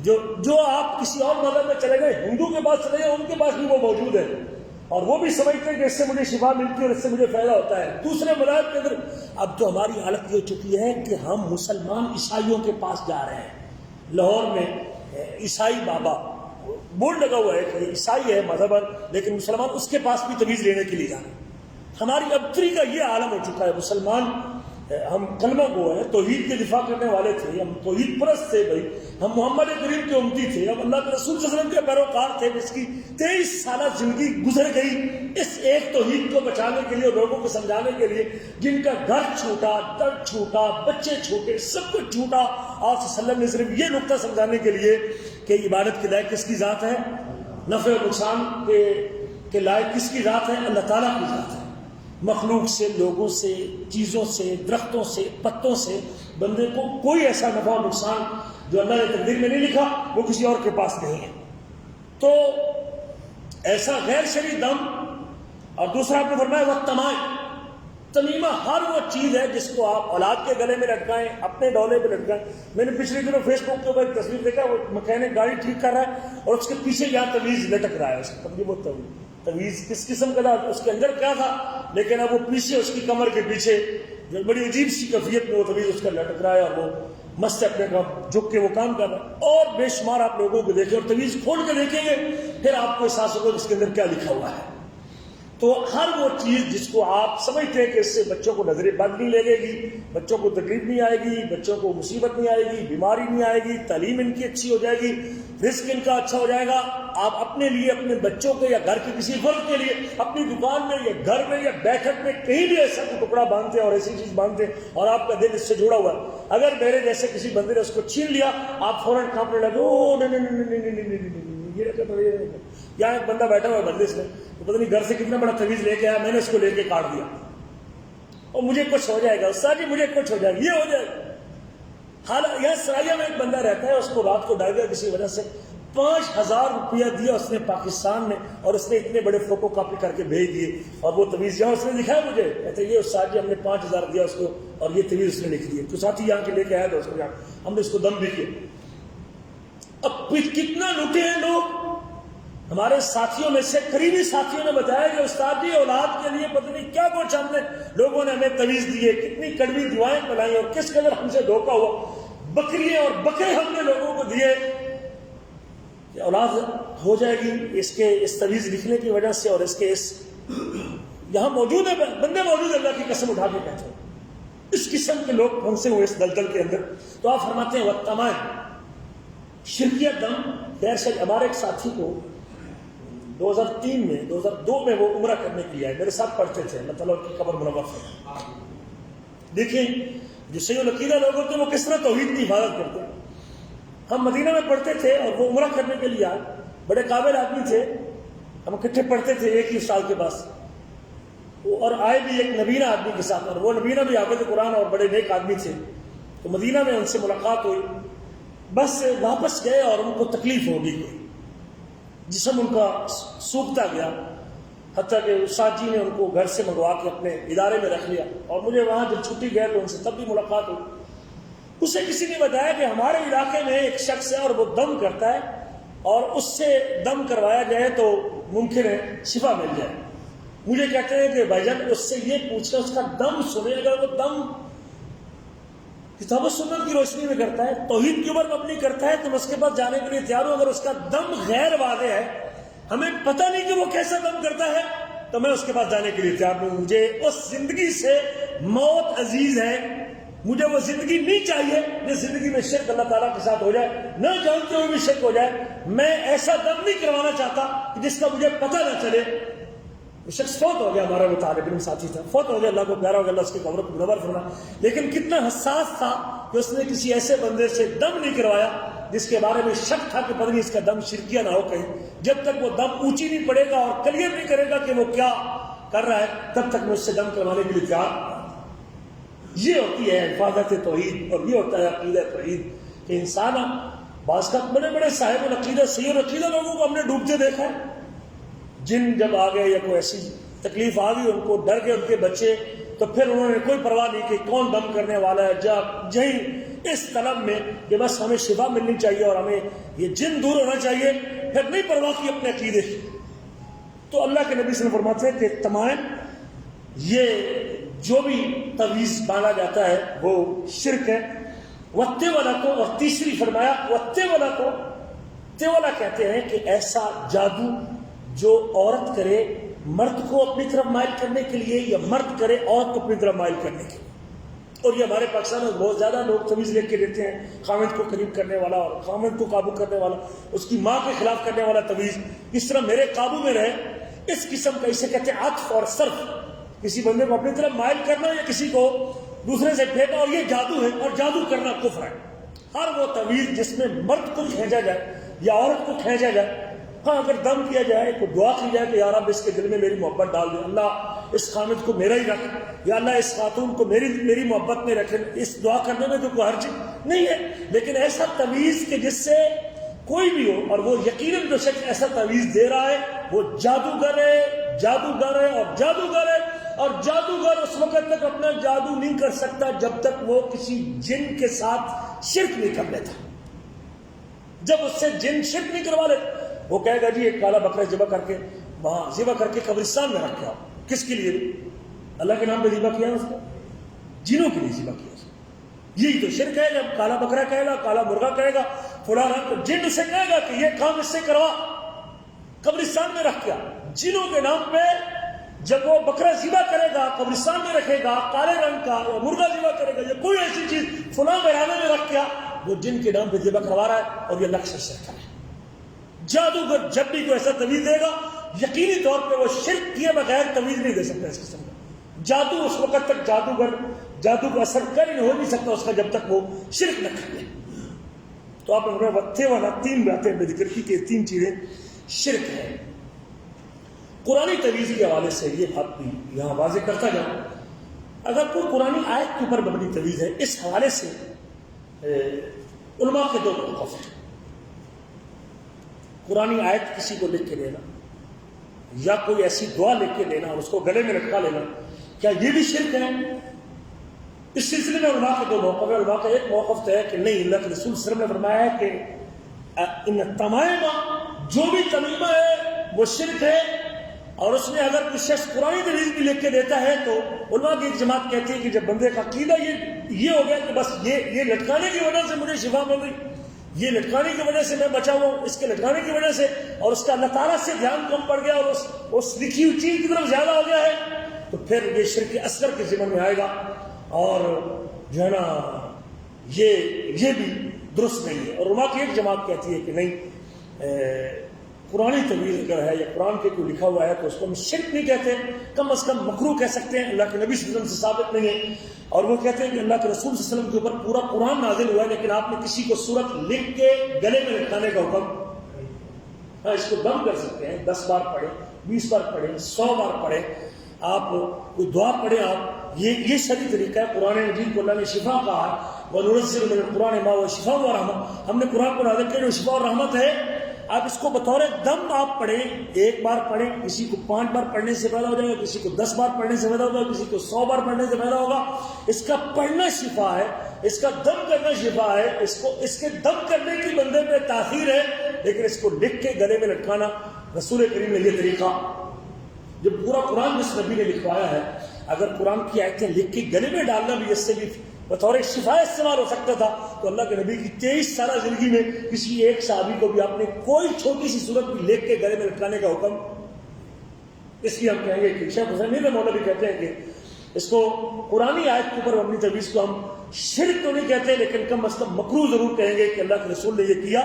جو آپ کسی اور مذہب میں چلے گئے، ہندو کے پاس چلے گئے، ان کے پاس بھی وہ موجود ہے اور وہ بھی سمجھتے ہیں کہ اس سے مجھے شفا ملتی ہے اور اس سے مجھے فائدہ ہوتا ہے. دوسرے مذاہب کے اندر اب تو ہماری حالت یہ ہو چکی ہے کہ ہم مسلمان عیسائیوں کے پاس جا رہے ہیں. لاہور میں عیسائی بابا بورڈ لگا ہوا ہے کہ عیسائی ہے مذہب، لیکن مسلمان اس کے پاس بھی تمیز لینے کے لیے جا رہے ہیں. ہماری ابتری کا یہ عالم ہو چکا ہے. مسلمان ہم کلمہ گو ہیں، توحید کے دفاع کرنے والے تھے، ہم توحید پرست تھے بھائی، ہم محمد کریم کے امتی تھے، ہم اللہ کے رسول صلی اللہ علیہ وسلم کے پیروکار تھے. جس کی 23 سالہ زندگی گزر گئی اس ایک توحید کو بچانے کے لیے اور لوگوں کو سمجھانے کے لیے، جن کا گھر چھوٹا، در چھوٹا، بچے چھوٹے، سب کچھ چھوٹا. آپ صلی اللہ علیہ وسلم نے صرف یہ نقطہ سمجھانے کے لیے کہ عبادت کے لائق کس کی ذات ہے، نفع و نقصان کے لائق کس کی ذات ہے، اللہ تعالیٰ کی ذات ہے. مخلوق سے، لوگوں سے، چیزوں سے، درختوں سے، پتوں سے بندے کو کوئی ایسا نفع و نقصان جو اللہ نے تقدیر میں نہیں لکھا وہ کسی اور کے پاس نہیں ہے. تو ایسا غیر شرعی دم. اور دوسرا آپ نے فرمایا وہ تمیمہ ہر وہ چیز ہے جس کو آپ اولاد کے گلے میں لٹکائیں، اپنے ڈولے پہ لٹکائیں. میں نے پچھلے دنوں فیس بک کے اوپر ایک تصویر دیکھا، وہ مکینک گاڑی ٹھیک کر رہا ہے اور اس کے پیچھے یہاں تویز لٹک رہا ہے. اس کا تقریب تویز کس قسم کا تھا، اس کے اندر کیا تھا، لیکن اب وہ پیچھے اس کی کمر کے پیچھے بڑی عجیب سی کیفیت میں وہ تویز اس کا لٹک رہا ہے اور وہ مست اپنے کام جھک کے وہ کام کر رہا ہے. اور بے شمار آپ لوگوں کو دیکھیں اور تویز کھول کے دیکھیں گے پھر آپ کو احساس ہوگا اس کے اندر کیا لکھا ہوا ہے. تو ہر وہ چیز جس کو آپ سمجھتے ہیں کہ اس سے بچوں کو نظر بد نہیں لگے گی، بچوں کو تکلیف نہیں آئے گی، بچوں کو مصیبت نہیں آئے گی، بیماری نہیں آئے گی، تعلیم ان کی اچھی ہو جائے گی، رزق ان کا اچھا ہو جائے گا، آپ اپنے لیے، اپنے بچوں کے یا گھر کے کسی فرد کے لیے اپنی دکان میں یا گھر میں یا بیٹھک میں کہیں بھی ایسا ٹکڑا باندھتے ہیں اور ایسی چیز باندھتے ہیں اور آپ کا دل اس سے جڑا ہوا ہے. اگر میرے جیسے کسی بندے نے اس کو چھین لیا آپ فوراً کانپنے لگے، او نہیں نہیں نہیں نہیں نہیں نہیں، یہاں ایک بندہ بیٹھا ہوا ہے بندے سے، تو پتہ نہیں گھر سے کتنا بڑا تویز لے کے آیا، میں نے اس کو لے کے کاٹ دیا اور مجھے کچھ ہو جائے گا استاد جی، مجھے کچھ ہو جائے گا، یہ ہو جائے گا. حال یہاں سرائیہ میں ایک بندہ رہتا ہے، اس کو رات کو ڈر گیا کسی وجہ سے، 5,000 روپیہ دیا اس نے پاکستان میں، اور اس نے اتنے بڑے فوٹو کاپی کر کے بھیج دیے، اور وہ تویز یہاں اس نے دکھایا مجھے، کہتے یہ استاد جی ہم نے 5,000 دیا اس کو اور یہ تویز اس نے لکھ دی ہے، تو ساتھی یہاں کے لے کے آیا تھا اس کو، ہم نے اس کو دم بھی کیا۔ اب کتنا لوٹے ہیں لوگ۔ ہمارے ساتھیوں میں سے قریبی ساتھیوں نے بتایا کہ استاد جی اولاد کے لیے پتہ نہیں کیا کچھ ہم نے لوگوں نے ہمیں تویز دیے، کتنی کڑوی دعائیں پلائی اور کس قدر ہم سے دھوکہ ہوا، بکریاں اور بکرے ہم نے لوگوں کو دیے کہ اولاد ہو جائے گی اس کے اس تویز لکھنے کی وجہ سے، اور اس کے اس یہاں موجود ہے بندے موجود ہے، اللہ کی قسم اٹھا کے کہتے ہیں اس قسم کے لوگ پھنسے ہوئے اس دلدل کے اندر۔ تو آپ فرماتے ہیں وَالتَّمَائِ شرکیہ دم۔ خیر سے ہمارے ایک ساتھی کو 2002 میں وہ عمرہ کرنے کے لیے آئے، میرے ساتھ پڑھتے تھے، اللہ تعالیٰ کی قبر منور فرمائے۔ دیکھیں جو صحیح العقیدہ لوگ ہوتے ہیں وہ کس طرح توحید کی حفاظت کرتے ہیں۔ ہم مدینہ میں پڑھتے تھے اور وہ عمرہ کرنے کے لیے آئے، بڑے قابل آدمی تھے، ہم اکٹھے پڑھتے تھے ایک ہی استاد کے پاس، اور آئے بھی ایک نبینہ آدمی کے ساتھ، اور وہ نبینہ بھی حافظ قرآن اور بڑے نیک آدمی تھے۔ تو مدینہ میں ان سے ملاقات ہوئی، بس واپس گئے اور ان کو تکلیف ہو گئی، جسم ان کا سوکھتا گیا، حتیٰ کہ استاد جی نے ان کو گھر سے منگوا کے اپنے ادارے میں رکھ لیا، اور مجھے وہاں جب چھٹی گئے تو ان سے تب بھی ملاقات ہوئی۔ اسے کسی نے بتایا کہ ہمارے علاقے میں ایک شخص ہے اور وہ دم کرتا ہے، اور اس سے دم کروایا جائے تو ممکن ہے شفا مل جائے۔ مجھے کہتے ہیں کہ بھائی جان اس سے یہ پوچھنا، اس کا دم سنے، اگر وہ دم کتاب و سنت کی روشنی میں کرتا ہے، توحید کے اوپر مبنی کرتا ہے، تو میں اس کے پاس جانے کے لیے تیار ہوں۔ اگر اس کا دم غیر واضح ہے، ہمیں پتہ نہیں کہ وہ کیسا دم کرتا ہے، تو میں اس کے پاس جانے کے لیے تیار ہوں۔ مجھے اس زندگی سے موت عزیز ہے، مجھے وہ زندگی نہیں چاہیے جس زندگی میں شرک اللہ تعالیٰ کے ساتھ ہو جائے، نہ جانتے ہوئے بھی شرک ہو جائے۔ میں ایسا دم نہیں کروانا چاہتا جس کا مجھے پتہ نہ چلے۔ وہ شخص فوت ہو گیا، ہمارا وہ طالب علم ساتھی تھا، فوت ہو گیا، اللہ کو پیارا ہو گیا، اللہ اس کی قبر کو منور فرمائے۔ لیکن کتنا حساس تھا کہ اس نے کسی ایسے بندے سے دم نہیں کروایا جس کے بارے میں شک تھا کہ پتہ نہیں اس کا دم شرکیہ نہ ہو کہیں۔ جب تک وہ دم اونچی نہیں پڑے گا اور کلیئر نہیں کرے گا کہ وہ کیا کر رہا ہے، تب تک میں اس سے دم کروانے کے لیے تیار۔ یہ ہوتی ہے حفاظت توحید، اور یہ ہوتا ہے عقیدہ توحید کہ انسان بعض کا بڑے بڑے صاحب العقیدہ صحیح العقیدہ لوگوں کو ہم نے ڈوبتے دیکھا ہے۔ جن جب آ گئے یا کوئی ایسی تکلیف آ گئی، ان کو ڈر گئے ان کے بچے، تو پھر انہوں نے کوئی پرواہ نہیں کہ کون دم کرنے والا ہے، جب یہی اس طلب میں کہ بس ہمیں شفا ملنی چاہیے اور ہمیں یہ جن دور ہونا چاہیے، پھر نہیں پرواہ کی اپنے عقیدے۔ تو اللہ کے نبی صلی اللہ علیہ وسلم فرماتے ہیں کہ تمائم، یہ جو بھی تویز باندھا جاتا ہے وہ شرک ہے۔ وتے والا کو، اور تیسری فرمایا وتے والا کو، تے والا کہتے ہیں کہ ایسا جادو جو عورت کرے مرد کو اپنی طرف مائل کرنے کے لیے، یا مرد کرے عورت کو اپنی طرف مائل کرنے کے لیے۔ اور یہ ہمارے پاکستان میں بہت زیادہ لوگ تویز لے کے دیتے ہیں، خامد کو قریب کرنے والا اور خامد کو قابو کرنے والا، اس کی ماں کے خلاف کرنے والا تویز، اس طرح میرے قابو میں رہے، اس قسم کا اسے کہتے ہیں عطف اور صرف، کسی بندے کو اپنی طرف مائل کرنا یا کسی کو دوسرے سے پھینکنا، اور یہ جادو ہے، اور جادو کرنا کفر ہے۔ ہر وہ تویز جس میں مرد کو کھینچا جائے یا عورت کو کھینچا جائے، ہاں اگر دم کیا جائے تو دعا کی جائے کہ یا رب اس کے دل میں میری محبت ڈال دے، اللہ اس خامد کو میرا ہی رکھ، یا اللہ اس خاتون کو میری محبت میں رکھے، اس دعا کرنے میں تو کوئی حرج نہیں ہے۔ لیکن ایسا تویز کہ جس سے کوئی بھی ہو، اور وہ یقیناً جو شخص ایسا تویز دے رہا ہے وہ جادوگر ہے، جادوگر ہے اور جادوگر ہے، اور جادوگر اس وقت تک اپنا جادو نہیں کر سکتا جب تک وہ کسی جن کے ساتھ شرک نہیں کر لیتا۔ جب اس سے جن شرک نہیں کروا لیتے، وہ کہے گا جی ایک کالا بکرا ذبح کر کے وہاں ذبح کر کے قبرستان میں رکھ کے آؤ، کس کے لیے؟ اللہ کے نام پہ ذبح کیا اس نے، جنوں کے لیے ذبح کیا اس نے۔ یہی تو شرک ہے، جب کالا بکرا کہے گا، کالا مرغا کہے گا، فلاں جن اسے کہے گا کہ یہ کام اس سے کروا، قبرستان میں رکھ کے آ۔ جنوں کے نام پہ جب وہ بکرا ذبح کرے گا، قبرستان میں رکھے گا، کالے رنگ کا مرغا ذبح کرے گا، یا کوئی ایسی چیز فلاں بہانے میں رکھ کے آ، وہ جن کے نام پہ ذبح کروا رہا ہے، اور یہ لکشن شرک ہے۔ جادوگر جب بھی کوئی ایسا تویز دے گا، یقینی طور پہ وہ شرک کیے بغیر تویز نہیں دے سکتا۔ اس قسم کا جادو اس وقت تک جادو کا اثر کر ہو نہیں سکتا اس کا جب تک وہ شرک نہ کر لے۔ تو آپ نے وقتے والا 3 باتیں میں ذکر کی کہ 3 چیزیں شرک ہے۔ قرآنی تویز کے حوالے سے یہ بات بھی یہاں واضح کرتا جاؤں، اگر کوئی قرآنی آیت کے اوپر مبنی تویز ہے، اس حوالے سے علماء کے 2 موقف ہیں۔ قرآنی آیت کسی کو لکھ کے دینا یا کوئی ایسی دعا لکھ کے دینا اور اس کو گلے میں لٹکا لینا، کیا یہ بھی شرک ہے؟ اس سلسلے میں علماء کے دو موقف ہے۔ علماء کا ایک موقف تو ہے کہ نہیں، اللہ کے رسول صلی اللہ علیہ وسلم نے فرمایا ہے کہ ان تمائمہ، جو بھی تمیمہ ہے وہ شرک ہے، اور اس میں اگر کوئی شخص قرآنی دلیل بھی لکھ کے دیتا ہے تو علماء کی ایک جماعت کہتی ہے کہ جب بندے کا عقیدہ یہ ہو گیا کہ بس یہ لٹکانے کی وجہ سے مجھے شفا مل گئی، یہ لٹکانے کی وجہ سے میں بچا ہوا ہوں، اس کے لٹکانے کی وجہ سے، اور اس کا اللہ تعالیٰ سے دھیان کم پڑ گیا اور اس لکھی ہوئی چیز کی طرف زیادہ ہو گیا ہے، تو پھر یہ شرک اصغر کے ذمن میں آئے گا، اور جو ہے نا یہ بھی درست نہیں ہے۔ اور علماء کی ایک جماعت کہتی ہے کہ نہیں، قرآنی تعویذ اگر ہے یا قرآن کے کوئی لکھا ہوا ہے تو اس کو ہم شرک نہیں کہتے، کم از کم مکروہ کہہ سکتے ہیں، اللہ کے نبی صلی اللہ علیہ وسلم سے ثابت نہیں ہے۔ اور وہ کہتے ہیں کہ اللہ کے رسول صلی اللہ علیہ وسلم کے اوپر پورا قرآن نازل ہوا ہے، لیکن آپ نے کسی کو سورت لکھ کے گلے میں لٹکانے کا حکم، ہاں اس کو دم کر سکتے ہیں، 10 بار پڑھیں، 20 بار پڑھیں، 100 بار پڑھیں، آپ کوئی دعا پڑھیں، آپ یہ صحیح طریقہ ہے۔ قرآن مجید کو اللہ نے شفا کہا ہے، وَنُنَزِّلُ مِنَ الْقُرْآنِ مَا هُوَ شِفَاءٌ وَرَحْمَةٌ، ہم نے قرآن کو نازل کیا جو شفا اور رحمت ہے۔ آپ اس کو بطور دم آپ پڑھیں، 1 بار پڑھیں، کسی کو 5 بار پڑھنے سے پیدا ہو جائے گا، کسی کو 10 بار پڑھنے سے پیدا ہوگا، کسی کو 100 بار پڑھنے سے پیدا ہوگا۔ اس کا پڑھنا شفا ہے، اس کا دم کرنا شفا ہے، اس کے دم کرنے کی بندے پہ تاثیر ہے، لیکن اس کو لکھ کے گلے میں لٹکانا رسول کریم نے یہ طریقہ، جب پورا قرآن جس نبی نے لکھوایا ہے، اگر قرآن کی آیتیں لکھ کے گلے میں ڈالنا بھی اس سے بھی بطور شفا استعمال ہو سکتا تھا، تو اللہ کے نبی کی 23 سالہ زندگی میں کسی ایک صحابی کو بھی آپ نے کوئی چھوٹی سی صورت بھی لکھ کے گلے میں لٹکانے کا حکم، اس لیے ہم کہیں گے کہ شیخ حسین رحمہ اللہ بھی کہتے ہیں کہ اس کو قرآنی آیت کے اوپر اپنی تعویذ کو ہم شرک تو نہیں کہتے، لیکن کم از کم مکروہ ضرور کہیں گے کہ اللہ کے رسول نے یہ کیا،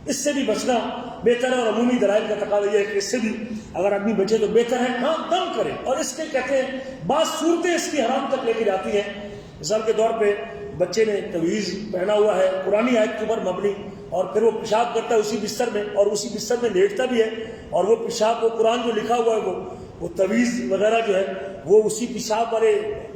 اس سے بھی بچنا بہتر ہے۔ اور عمومی دلائل کا تقاضا یہ ہے کہ اس سے بھی اگر آدمی بچے تو بہتر ہے، ہاں دم کرے۔ اور اس کے کہتے ہیں بعض صورتیں اس کی حرام تک لے کے جاتی ہیں، مثال کے طور پہ بچے نے تعویذ پہنا ہوا ہے قرآنی آیت کے اوپر مبنی، اور پھر وہ پیشاب کرتا ہے اسی بستر میں، اور اسی بستر میں لیٹتا بھی ہے، اور وہ پیشاب، وہ قرآن جو لکھا ہوا ہے وہ تعویذ وغیرہ جو ہے وہ اسی پیشاب والے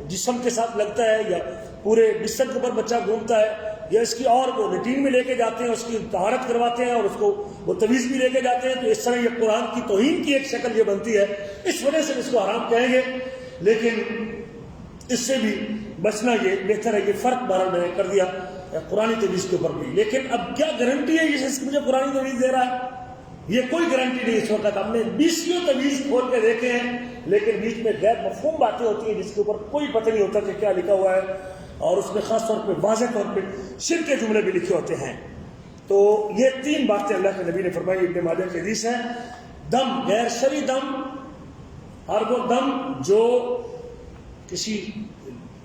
جسم کے ساتھ لگتا ہے، یا پورے بستر کے اوپر بچہ گھومتا ہے، یا اس کی اور وہ لیٹرین میں لے کے جاتے ہیں، اس کی طہارت کرواتے ہیں، اور اس کو وہ تعویذ بھی لے کے جاتے ہیں، تو اس طرح یہ قرآن کی توہین کی ایک شکل یہ بنتی ہے، اس وجہ سے اس کو حرام کہیں گے۔ لیکن اس سے بھی بچنا یہ بہتر ہے۔ یہ فرق بہرحال میں نے کر دیا قرآنی تعویذ کے اوپر بھی، لیکن اب کیا گارنٹی ہے یہ مجھے قرآنی تعویذ دے رہا ہے؟ یہ کوئی گارنٹی نہیں اس وقت۔ ہم نے 20 تعویذ کھول کے دیکھے ہیں، لیکن بیچ میں غیر مفہوم باتیں ہوتی ہیں جس کے اوپر کوئی پتہ نہیں ہوتا کہ کیا لکھا ہوا ہے، اور اس میں خاص طور پہ واضح طور پہ شرک کے جملے بھی لکھے ہوتے ہیں۔ تو یہ 3 باتیں اللہ کے نبی نے فرمائی، ابن ماجہ کی حدیث ہے۔ دم، غیر شرعی دم، اور وہ دم جو کسی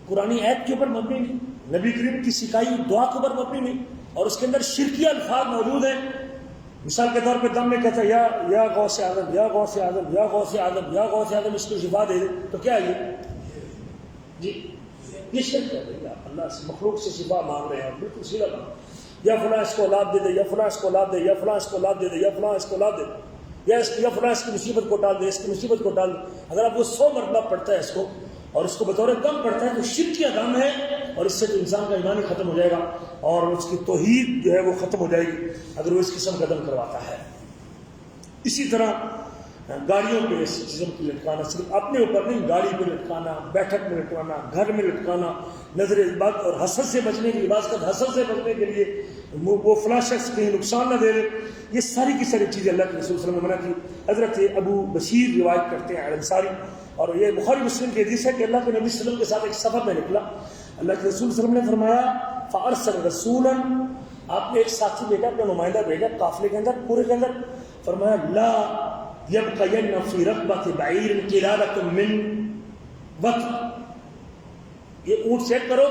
قرآنی ایت کے اوپر مبنی نہیں، نبی کریم کی سکھائی دعا کے اوپر مبنی نہیں، اور اس کے اندر شرکی الفاظ موجود ہیں۔ مثال کے طور پہ دم میں کہتا ہے یا غوث اعظم، یا غوث اعظم، یا غوث اعظم، یا غوث اعظم، اس کو شفا دے دے، تو کیا ہے یہ یہ شرک ہے بھائی، آپ اللہ سے مخلوق سے شفا مانگ رہے ہیں، بالکل سیدھا کام۔ یا فلاں اس کو اولاد دے دے، یا فلاں اس کو اولاد دے، یا فلاں اس کو اولاد دے دے، یا فلاں اس کو اولاد دے، یا فلاں اس کی مصیبت کو ٹال دے، اس کی مصیبت کو ٹال دے۔ اگر آپ وہ 100 مرتبہ پڑھتا ہے اس کو، اور اس کو بطور دم پڑھتا ہے، تو شرک دم ہے، اور اس سے تو انسان کا ایمان ہی ختم ہو جائے گا، اور اس کی توحید جو ہے وہ ختم ہو جائے گی اگر وہ اس قسم کا دم کرواتا ہے۔ اسی طرح گاڑیوں پہ اس جسم کی لٹکانا، صرف اپنے اوپر نہیں، گاڑی پہ لٹکانا، بیٹھک میں لٹکانا، گھر میں لٹکانا، نظر بد اور حسد سے بچنے کے لیے، بعض کا حسد سے بچنے کے لیے وہ فلاں شخص کہیں نقصان نہ دے دے، یہ ساری کی ساری چیزیں اللہ کے رسول صلی اللہ علیہ وسلم نے منع کی۔ حضرت ابو بشیر روایت کرتے ہیں انصاری، اور یہ بخاری مسلم کی حدیث ہے کہ اللہ کے نبی صلی اللہ علیہ وسلم کے ساتھ ایک سفر میں نکلا، اللہ کے رسول صلی اللہ علیہ وسلم نے فرمایا فارسل رسولا، آپ نے ایک ساتھی بھیجا، اپنا نمائندہ بھیجا قافلے کے اندر، پورے کے اندر، فرمایا لا يبقين في رقبة بعير قلادة من وطن، یہ اونٹ چیک کرو،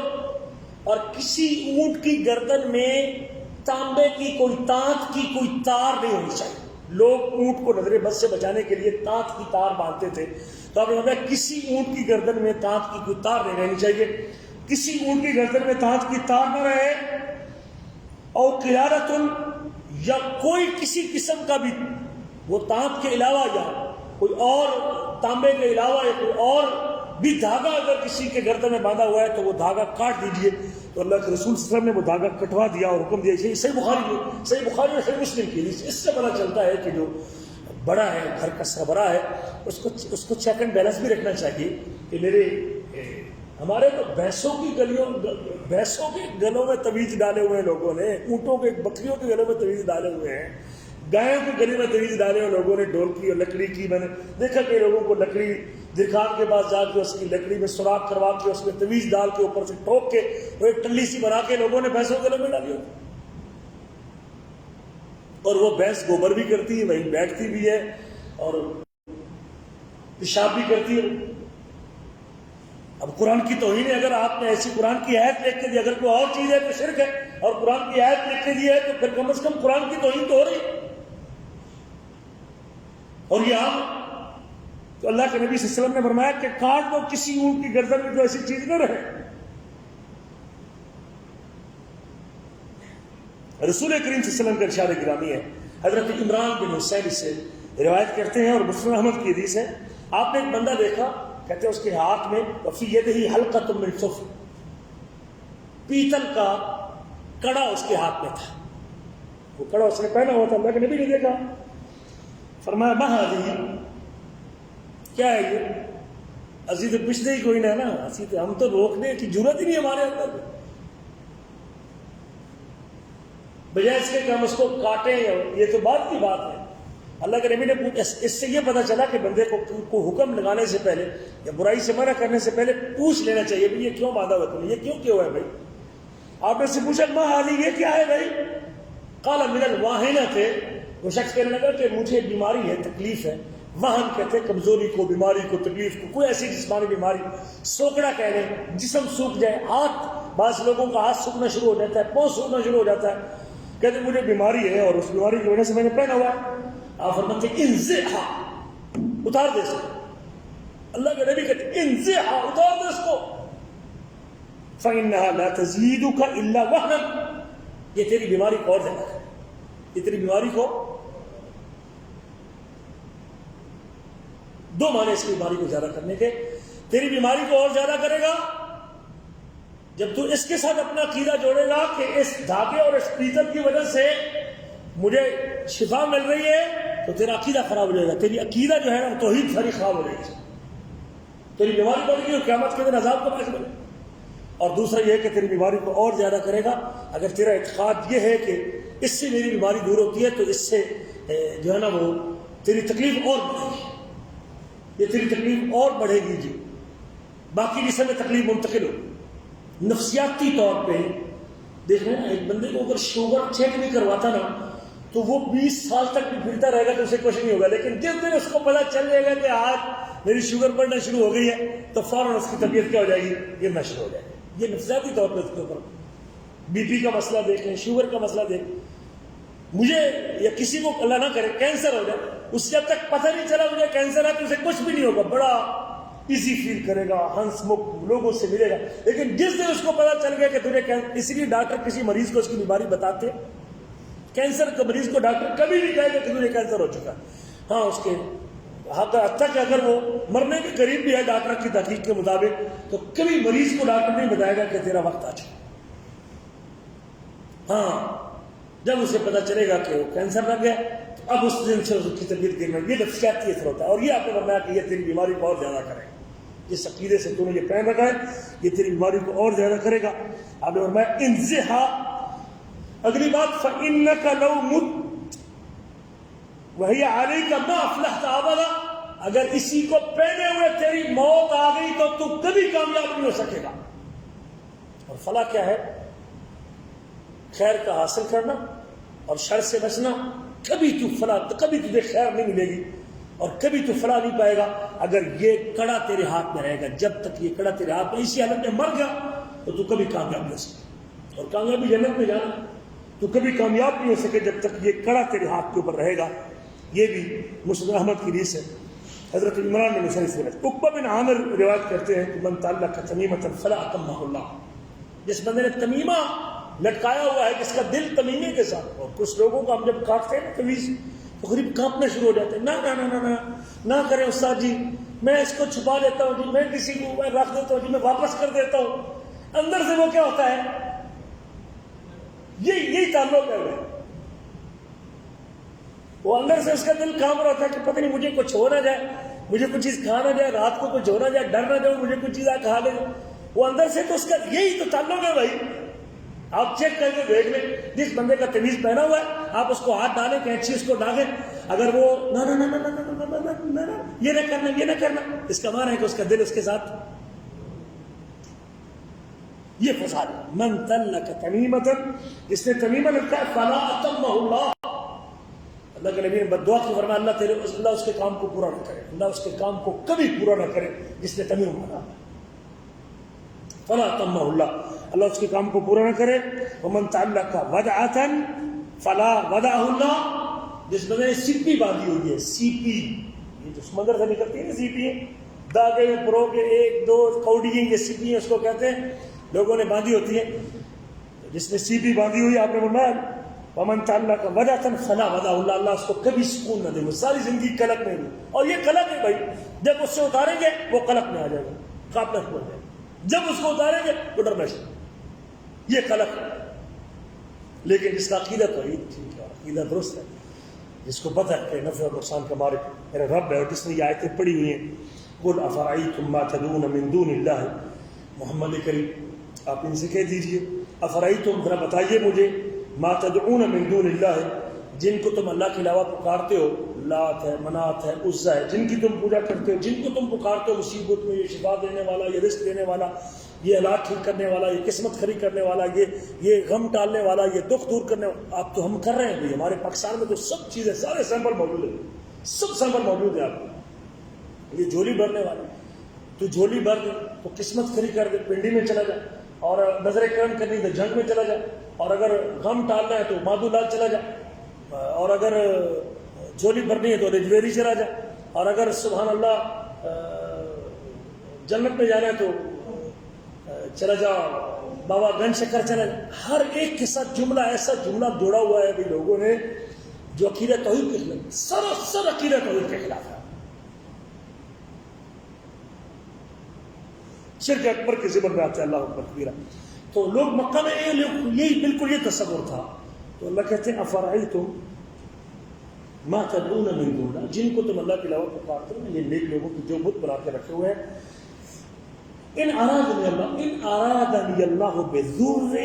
اور کسی اونٹ کی گردن میں تانبے کی کوئی تانت کی کوئی تار نہیں ہونی چاہیے۔ لوگ اونٹ کو نظر بد سے بچانے کے لیے تانت کی تار باندھتے تھے، تو آپ نے فرمایا کسی اونٹ کی گردن میں تانت کی کوئی تار نہیں رہنی چاہیے، کسی اونٹ کی گردن میں تانت کی تار نہ رہے، اور قلادۃ، یا کوئی کسی قسم کا بھی، وہ تانت کے علاوہ یا کوئی اور تانبے کے علاوہ یا کوئی اور بھی دھاگا اگر کسی کے گردن میں باندھا ہوا ہے تو وہ دھاگا کاٹ دیجئے. تو اللہ کے رسول صلی اللہ علیہ وسلم نے وہ دھاگا کٹوا دیا اور حکم دیا. صحیح بخاری اور صحیح مسلم کی حدیث. اس سے پتہ چلتا ہے کہ جو بڑا ہے، گھر کا سربراہ ہے، اس کو چیک اینڈ بیلنس بھی رکھنا چاہیے کہ ہمارے تو بھینسوں کے گلوں میں تویز ڈالے ہوئے ہیں لوگوں نے، اونٹوں کے، بکریوں کے گلوں میں تویز ڈالے ہوئے ہیں، گایوں کے گلے میں تویز ڈالے ہوئے لوگوں نے ڈول کی اور لکڑی کی. میں نے دیکھا کہ لوگوں کو لکڑی درخان کے پاس جا کے اس کی لکڑی میں سوراخ کروا کے اس میں تویز ڈال کے اوپر سے ٹوک کے وہ ایک ٹلی سی بنا کے لوگوں نے بھینسوں کے گلوں میں ڈالی ہوتی. اور وہ بھینس گوبر بھی کرتی ہے، وہیں بیٹھتی بھی ہے اور پیشاب بھی کرتی ہے. اب قرآن کی توہین ہے. اگر آپ نے ایسی قرآن کی آیت لکھ کے دی، اگر کوئی اور چیز ہے تو شرک ہے، اور قرآن کی آیت لکھ کے دی ہے تو پھر کم از کم قرآن کی توہین تو ہو رہی ہے. اور یہ عام تو اللہ کے نبی صلی اللہ علیہ وسلم نے فرمایا کہ کاٹ دو کسی اونٹ کی گردن میں جو ایسی چیز نہ رہے. رسول کریم صلی اللہ علیہ وسلم کا ارشاد گرامی ہے. حضرت عمران بن حسین سے روایت کرتے ہیں اور مسلم احمد کی حدیث ہے. آپ نے ایک بندہ دیکھا، کہتے ہیں اس کے ہاتھ میں وفی یدہ حلقۃ من صفر، پیتل کا کڑا اس کے ہاتھ میں تھا. وہ کڑا اس نے پہنا ہوا تھا. اللہ کے نبی نے دیکھا، فرمایا ما ہذہ، کیا ہے یہ؟ اسی تو پچھلے ہی کوئی نہ نا، اسی تو ہم تو روکنے کی ضرورت ہی نہیں ہمارے اندر، بجائے اس کے کہ ہم اس کو کاٹیں. یہ تو بات کی بات ہے. اللہ کے نبی نے اس سے یہ پتہ چلا کہ بندے کو حکم لگانے سے پہلے یا برائی سے منع کرنے سے پہلے پوچھ لینا چاہیے بھائی یہ کیوں باندھا ہوا تم نے، یہ کیوں کیا ہوا ہے بھائی. آپ نے سے پوچھا ما حالی، یہ کیا ہے بھائی؟ قال من الواہنہ تھے. وہ شخص کہنے لگا کہ مجھے بیماری ہے، تکلیف ہے. وہن کہتے ہیں کمزوری کو، بیماری کو، تکلیف کو، کوئی ایسی جسمانی بیماری. سوکڑا کہہ لیں، جسم سوکھ جائے. ہاتھ، بعض لوگوں کا ہاتھ سوکھنا شروع ہو جاتا ہے، پاؤں سوکھنا شروع ہو جاتا ہے. کہتے ہیں مجھے بیماری ہے اور اس بیماری کی وجہ سے میں نے پہنا ہوا ہے. آپ فرماتے ہیں انزعھا، اتار دے اس کو. اللہ کے نبی کہتے ہیں انزعھا، اتار دے اس کو. فإنها لا تزيدك إلا وهنا، یہ تیری بیماری کو اور زیادہ کرے، یہ تیری بیماری کو. دو معنی اس کی بیماری کو زیادہ کرنے کے. تیری بیماری کو اور زیادہ کرے گا جب تو اس کے ساتھ اپنا عقیدہ جوڑے گا کہ اس دھاگے اور اس پیتل کی وجہ سے مجھے شفا مل رہی ہے، تو تیرا عقیدہ خراب ہو جائے گا. تیری عقیدہ جو ہے نا توحید ساری خراب ہو جائے گی. تیری بیماری بڑھ گئی اور قیامت کے دن عذاب کا باعث بنے. اور دوسرا یہ ہے کہ تیری بیماری کو اور زیادہ کرے گا اگر تیرا اعتقاد یہ ہے کہ اس سے میری بیماری دور ہوتی ہے، تو اس سے جو ہے نا وہ تیری تکلیف اور بڑھے گی. یہ تیری تکلیف اور بڑھے گی جی. باقی جسم میں تکلیف منتقل ہو. نفسیاتی طور پہ دیکھ رہے ہیں، ایک بندے کو اگر شوگر چیک نہیں کرواتا نا تو وہ 20 سال تک بھی پھرتا رہے گا تو اسے کچھ نہیں ہوگا. لیکن جس دن اس کو پتا چل جائے گا کہ آج میری شوگر بڑھنا شروع ہو گئی ہے تو فوراً اس کی طبیعت کیا ہو جائے گی، گرنا شروع ہو جائے گی. یہ نفسیاتی طور پہ اس کے اوپر بی پی کا مسئلہ دیکھ لیں، شوگر کا مسئلہ دیکھ. مجھے یا کسی کو اللہ نہ کرے کینسر ہو جائے، اس سے جب تک پتہ نہیں چلا مجھے کینسر ہے تو اسے کچھ بھی نہیں ہوگا، بڑا ایزی فیل کرے گا، ہنس مکھ لوگوں سے ملے گا. لیکن جس دن اس کو پتا چل گیا کہ تجھے کینسر، اس لیے ڈاکٹر کسی مریض کو اس کی بیماری بتاتے. کینسر کے مریض کو ڈاکٹر کبھی نہیں کہے گا کہ تجھے کینسر ہو چکا. ہاں اس کے حتیٰ کہ اگر وہ مرنے کے قریب بھی ہے ڈاکٹر کی تحقیق کے مطابق، تو کبھی مریض کو ڈاکٹر نہیں بتائے گا کہ تیرا وقت آ چکا. ہاں جب اسے پتا چلے گا کہ وہ کینسر لگ گیا تو اب اس دن سے اس کی طبیعت گرنا. یہ نفسیاتی اثر ہوتا ہے. اور یہ آپ نے فرمایا کہ یہ تیری بیماری کو اور زیادہ کرے گا. جس عقیدے سے تو نے یہ پہن رکھا ہے یہ تیری بیماری کو اور زیادہ کرے گا. آپ نے فرمایا انزعھا. اگلی بات فإنک لو مت وہی علیک ما افلحت ابدا، اگر اسی کو پہنے ہوئے تیری موت آ گئی تو تو کبھی کامیاب نہیں ہو سکے گا. اور فلاح کیا ہے؟ خیر کا حاصل کرنا اور شر سے بچنا. کبھی تو فلاح، کبھی تجھے خیر نہیں ملے گی اور کبھی تو فلاح نہیں پائے گا اگر یہ کڑا تیرے ہاتھ میں رہے گا. جب تک یہ کڑا تیرے ہاتھ میں، اسی حالت میں مر گیا تو تو کبھی کامیاب نہیں ہو سکے. اور کامیابی جنت میں جانا، تو کبھی کامیاب نہیں ہو سکے جب تک یہ کڑا تیرے ہاتھ کے اوپر رہے گا. یہ بھی مسلم احمد کی حدیث ہے. حضرت عمران بن حسین سے عقبہ بن عامر روایت کرتے ہیں کہ من تعلق تمیمۃ فلا اتمہ اللہ، جس بندے نے تمیمہ لٹکایا ہوا ہے جس کا دل تمیمے کے ساتھ. اور کچھ لوگوں کو ہم جب کاٹتے ہیں نا تویز تو قریب کانپنا شروع ہو جاتے ہیں. نہ کریں استاد جی، میں اس کو چھپا دیتا ہوں جی، میں کسی کو میں رکھ دیتا ہوں جی، میں واپس کر دیتا ہوں، اندر سے وہ کیا ہوتا ہے؟ یہی تعلق ہے وہ اندر سے اس کا دل کام رہا تھا کہ پتہ نہیں مجھے کچھ ہو نہ جائے، مجھے کچھ چیز کھا نہ جائے، رات کو کچھ ہو نہ جائے، ڈر نہ جاؤ مجھے کچھ چیز کھا لے جائے، وہ اندر سے تو اس کا یہی تو تعلق ہے بھائی. آپ چیک کر کے دیکھ لیں، جس بندے کا تمیز پہنا ہوا ہے آپ اس کو ہاتھ ڈالیں کینچی اس کو ڈالیں، اگر وہ یہ نہ کرنا یہ نہ کرنا، اس کا معنی ہے کہ اس کا دل اس کے ساتھ یہ فساد. من تلک تمیمۃ، جس نے تمیمہ لگتا ہے فلا اتمہ اللہ، اللہ کے نبی نے بد دعا کی فرمایا اللہ اس کے کام کو پورا نہ کرے، اللہ اس کے کام کو کبھی پورا نہ کرے جس نے تمیم بنا. فلا اتمہ اللہ اس کے کام کو پورا نہ کرے. ومن تعلق ودعۃ فلا ودعہ اللہ، جس بندے نے سیپی باندھی ہوئی ہے، سیپی یہ جو سمندر سے نکلتی ہے نا سیپی، داغے پرو کے 1 2 کوڑیاں یہ سیپی اس کو کہتے ہیں، لوگوں نے باندھی ہوتی ہے. جس نے سیپی باندھی ہوئی آپ نے فرمایا ومن تعلق ودعۃ فلا ودعہ اللہ، اللہ اس کو کبھی سکون نہ دے، وہ ساری زندگی قلق میں ہو. اور یہ قلق ہے بھائی، جب اس سے اتاریں گے وہ قلق میں آ جائے گا، قابل ہو جائے گا، جب اس کو اتاریں گے وہ ڈرنا چاہیے، یہ قلق ہے. لیکن جس کا عقیدہ توحید ٹھیک ہے، عقیدہ درست ہے، جس کو پتہ ہے کہ نفع اور نقصان کا مالک میرا رب ہے، اور جس نے یہ آیتیں پڑھی ہوئی ہیں قل افرأیتم ما تدعون من دون اللہ، محمد کریم آپ ان سے کہہ دیجئے افرأیتم، ذرا بتائیے مجھے، ما تدعون من دون اللہ، جن کو تم اللہ کے علاوہ پکارتے ہو، لات ہے منات ہے عزا ہے، جن کی تم پوجا کرتے ہو، جن کو تم پکارتے ہو مصیبت میں، یہ شفا دینے والا، یہ رزق دینے والا، یہ علاج ٹھیک کرنے والا، یہ قسمت کھری کرنے والا، یہ غم ٹالنے والا، یہ دکھ دور کرنے والا. آپ تو ہم کر رہے ہیں بھائی، ہمارے پاکستان میں تو سب چیزیں سارے سیمپل موجود ہیں، سب سیمپل موجود ہیں. آپ یہ جھولی بھرنے والا، تو جھولی بھر دے تو قسمت کھری کر دے، پنڈی میں چلا جائے، اور نظر کرم کرنی تو جنگ میں چلا جائے، اور اگر غم ٹالنا ہے تو مادو لال چلا جائے، اور اگر جھولی بھرنی ہے تو رجویری چلا جائے، اور اگر سبحان اللہ جنت میں جانا ہے تو چلا جاؤ بابا گن شکر چلا جاؤ. ہر ایک کے ساتھ جملہ ایسا جملہ جوڑا ہوا ہے بھی لوگوں نے جو عقیدہ توحید کے خلاف، سراسر عقیدہ توحید کے خلاف ہے، شرک اکبر کے ذمن میں آتا ہے. اللہ اکبر کبیرہ. تو لوگ مکہ میں یہی بالکل یہ تصور تھا. تو اللہ کہتے ہیں افرأیتم ما تدعون من دون اللہ، جن کو تم اللہ کے علاوہ پکارتے ہو، یہ نیک لوگوں کی جو بت بنا کے رکھے ہوئے ہیں. ان ارادنی اللہ بضر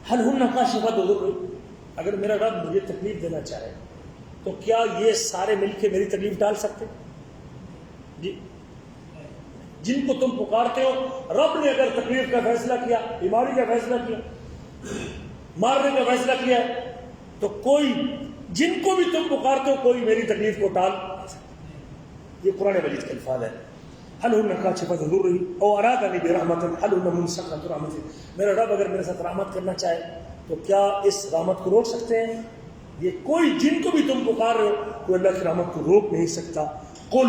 هل هن کاشفات ضر، اگر میرا رب مجھے تکلیف دینا چاہے تو کیا یہ سارے مل کے میری تکلیف ڈال سکتے؟ جی، جن کو تم پکارتے ہو، رب نے اگر تکلیف کا فیصلہ کیا، بیماری کا فیصلہ کیا، مارنے کا فیصلہ کیا تو کوئی جن کو بھی تم پکارتے ہو کوئی میری تکلیف کو ٹال سکتا. یہ قرآن مجید کے الفاظ ہے. هل هن کاشفات ضر او ارادنی برحمت هل هن ممسکات رحمت، میرا رب اگر میرے ساتھ رحمت کرنا چاہے تو کیا اس رحمت کو روک سکتے ہیں؟ یہ کوئی جن کو بھی تم پکار رہے ہو کوئی اللہ کی رحمت کو روک نہیں سکتا. قل،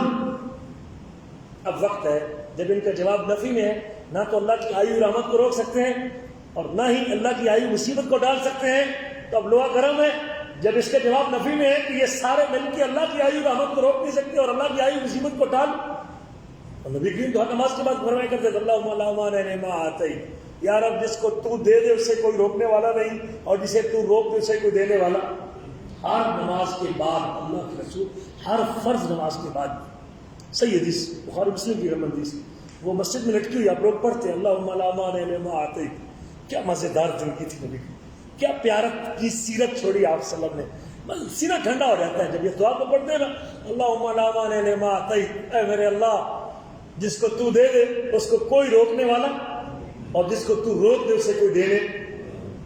اب وقت ہے جب ان کا جواب نفی میں ہے، نہ تو اللہ کی آئی ہوئی رحمت کو روک سکتے ہیں اور نہ ہی اللہ کی آئی ہوئی مصیبت کو ڈال سکتے ہیں. تو اب لوہا گرم ہے جب اس کا جواب نفی میں ہے کہ یہ سارے مل کے اللہ کی آئی ہوئی رحمت کو روک نہیں سکتے اور اللہ کی آئی ہوئی مصیبت کو ڈال. اور نبی کریم تو ہر نماز کے بعد فرمایا کرتے تھے اللہم لا مانع لما اعطیت، یا رب جس کو تو دے دے اسے کوئی روکنے والا نہیں، اور جسے تو روک دے اسے کوئی دینے والا. ہر نماز کے بعد اللہ کے رسول، ہر فرض نماز کے بعد، صحیح حدیث بخاری مسلم کی حدیث، وہ مسجد میں لٹکی ہوئی آپ لوگ پڑھتے ہیں اللہم لا مانع لما اعطیت. کیا مزیدار زندگی تھی نبی کی، کیا پیارت کی سیرت چھوڑی آپ صلی اللہ علیہ وسلم نے. سینہ ٹھنڈا ہو جاتا ہے جب یہ دعا کو پڑھتے ہیں نا، اللہم لا مانع لما اعطیت، اے میرے اللہ جس کو تو دے دے اس کو کوئی روکنے والا، اور جس کو تو روک دے اسے کوئی دینے.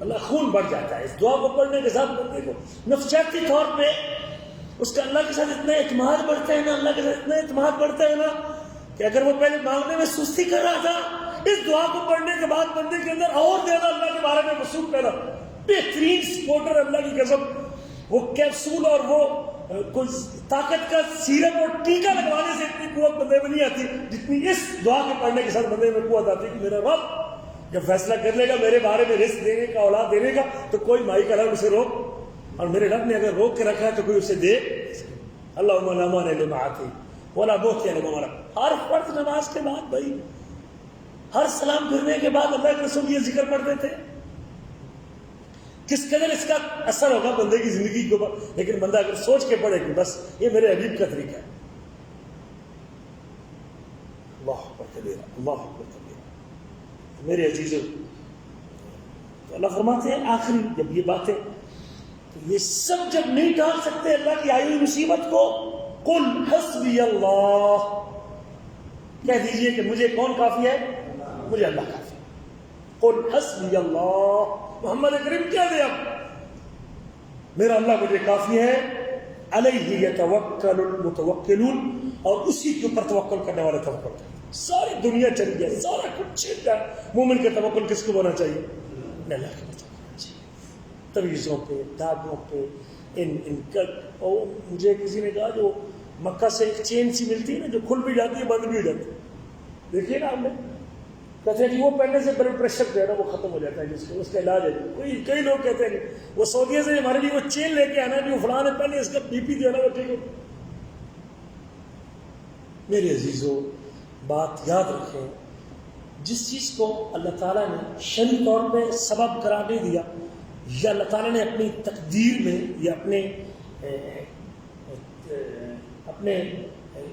اللہ خون بڑھ جاتا ہے اس دعا کو پڑھنے کے ساتھ. بندے کو نفسیاتی طور پہ اس کا اللہ کے ساتھ اتنا اعتماد بڑھتا ہے نا، اللہ کے ساتھ اتنا اعتماد بڑھتا ہے نا کہ اگر وہ پہلے مانگنے میں سستی کر رہا تھا، اس دعا کو پڑھنے کے بعد بندے کے اندر اور زیادہ اللہ کے بارے میں وصول پیدا. بہترین سپورٹر اللہ کی قسم، وہ کیپسول اور وہ کوئی طاقت کا سیرپ اور ٹیکا لگوانے سے اتنی قوت بندے میں نہیں آتی جتنی اس دعا کے پڑھنے کے ساتھ بندے میں قوت آتی کہ میرا رب جب فیصلہ کر لے گا میرے بارے میں رزق دینے کا، اولاد دینے کا، تو کوئی مائی کا رب اسے روک، اور میرے رب نے اگر روک کے رکھا ہے تو کوئی اسے دے. اللہم لا مانع لما اعطیت ولا بوتیا لگا ہر فرض نماز کے بعد بھائی ہر سلام پھرنے کے بعد اللہ کے رسول یہ ذکر پڑھتے تھے. کس قدر اس کا اثر ہوگا بندے کی زندگی کے اوپر. لیکن بندہ اگر سوچ کے پڑھے کہ بس یہ میرے حبیب کا طریقہ ہے. اللہ اکبر کبیرہ، اللہ اکبر کبیرہ. میرے عزیزو، تو اللہ فرماتے ہیں آخری جب یہ باتیں، تو یہ سب جب نہیں ٹال سکتے اللہ کی آئی ہوئی مصیبت کو، قل حسبی اللہ، کہہ دیجئے کہ مجھے کون کافی ہے؟ مجھے اللہ کافی ہے. قل حسبی اللہ، محمد کریم کہہ دے اب میرا اللہ مجھے کافی ہے. علیہ یتوکل المتوکلون، اور اسی کے اوپر توکل کرنے والے توکل کرتے ہیں. ساری دنیا چلی جائے، سارا کچھ چھٹ جائے، مومن کا توکل کس کو ہونا چاہیے؟ اللہ کے اوپر ہونا چاہیے. تویزوں پہ، داغوں پہ، اور مجھے کسی نے کہا جو مکہ سے ایک چین سی ملتی ہے نا، جو کھل بھی جاتی ہے بند بھی ہو جاتی ہے، دیکھیے نا ہم نے، کہتے ہیں کہ وہ پہننے سے بلڈ پریشر جو ہے نا وہ ختم ہو جاتا ہے، اس کا علاج ہے. کئی لوگ کہتے ہیں کہ وہ سعودیہ سے ہمارے لیے وہ چین لے کے آنا ہے جو فلاں نے پہنے، اس کا بی پی جو ہے نا وہ ٹھیک ہو. میرے عزیزو، بات یاد رکھیں، جس چیز کو اللہ تعالیٰ نے شرعی طور پہ سبب قرار نہیں دیا، یا اللہ تعالیٰ نے اپنی تقدیر میں یا اپنے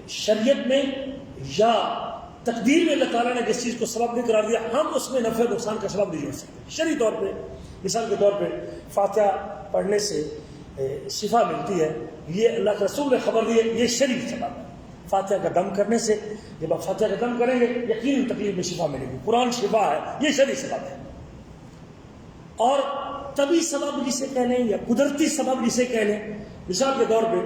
شریعت میں یا تقدیر میں اللہ تعالیٰ نے جس چیز کو سبب نہیں قرار دیا، ہم اس میں نفع نقصان کا سبب نہیں جوڑ سکتے. شرعی طور پہ مثال کے طور پہ فاتحہ پڑھنے سے شفا ملتی ہے، یہ اللہ کے رسول نے خبر دی ہے، یہ شرعی سبب ہے. فاتحہ کا دم کرنے سے، جب آپ فاتحہ کا دم کریں گے یقیناً تکلیف میں شفا ملے گی. قرآن شفا ہے، یہ شرعی سبب ہے. اور طبی سبب جسے کہہ لیں یا قدرتی سبب جسے کہہ لیں، مثال کے طور پہ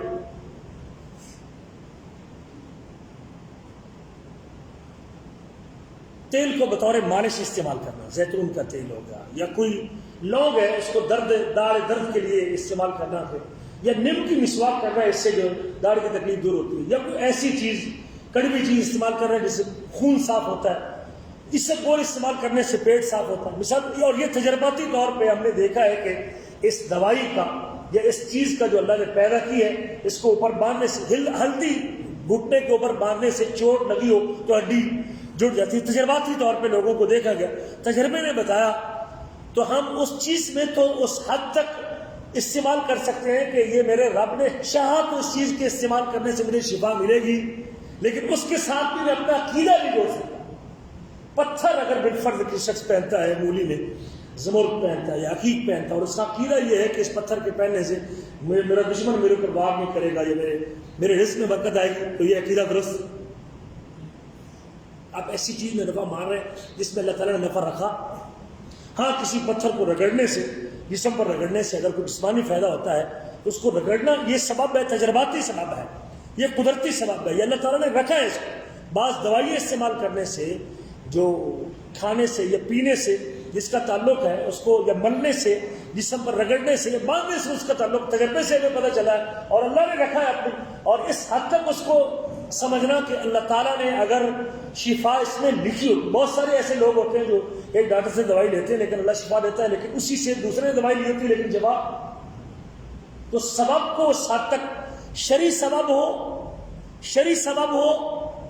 تیل کو بطور مالش استعمال کرنا، زیتون کا تیل ہو گیا، یا کوئی لونگ ہے اس کو درد کے لیے استعمال کرنا ہے، یا نم کی مسواک کرنا ہے، اس سے جو داڑھ کی تکلیف دور ہوتی ہے، یا کوئی ایسی چیز کڑوی چیز استعمال کرنا ہے جس سے خون صاف ہوتا ہے، اس سے گول استعمال کرنے سے پیٹ صاف ہوتا ہے مثال. اور یہ تجرباتی طور پہ ہم نے دیکھا ہے کہ اس دوائی کا یا اس چیز کا جو اللہ نے پیدا کی ہے، اس کو اوپر باندھنے سے، ہلدی گھٹنے کے اوپر باندھنے سے چوٹ لگی ہو تو ہڈی جڑ جاتی ہے. تجرباتی طور پہ لوگوں کو دیکھا گیا، تجربے نے بتایا. تو ہم اس چیز میں تو اس حد تک استعمال کر سکتے ہیں کہ یہ میرے رب نے چاہا تو اس چیز کے استعمال کرنے سے مجھے شفا ملے گی، لیکن اس کے ساتھ بھی میں اپنا عقیدہ نہیں جوڑ سکتا. پتھر اگر بالفرض کی شخص پہنتا ہے، مولی میں زمرد پہنتا ہے یا عقیق پہنتا ہے، اور اس کا عقیدہ یہ ہے کہ اس پتھر کے پہننے سے میرا دشمن میرے اوپر وار نہیں کرے گا یا میرے رزق میں برکت آئے گی، تو یہ عقیدہ درست. آپ ایسی چیز میں نفع مار رہے ہیں جس میں اللہ تعالیٰ نے نفع رکھا. ہاں کسی پتھر کو رگڑنے سے، جسم پر رگڑنے سے اگر کوئی جسمانی فائدہ ہوتا ہے تو اس کو رگڑنا یہ سبب ہے، تجرباتی سبب ہے، یہ قدرتی سبب ہے، یہ اللہ تعالیٰ نے رکھا ہے. اس کو بعض دوائیں استعمال کرنے سے، جو کھانے سے یا پینے سے جس کا تعلق ہے اس کو، یا ملنے سے، جسم پر رگڑنے سے یا باندھنے سے اس کا تعلق، تجربے سے ہمیں پتہ چلا ہے اور اللہ نے رکھا ہے اپنی. اور اس حد تک اس کو سمجھنا کہ اللہ تعالیٰ نے اگر شفا اس میں لکھی ہو. بہت سارے ایسے لوگ ہوتے ہیں جو ایک ڈاکٹر سے دوائی لیتے ہیں لیکن اللہ شفا دیتا ہے، لیکن اسی سے دوسرے نے دوائی لی ہوتی ہے لیکن جواب. تو سبب کو اس حد تک شرعی سبب ہو،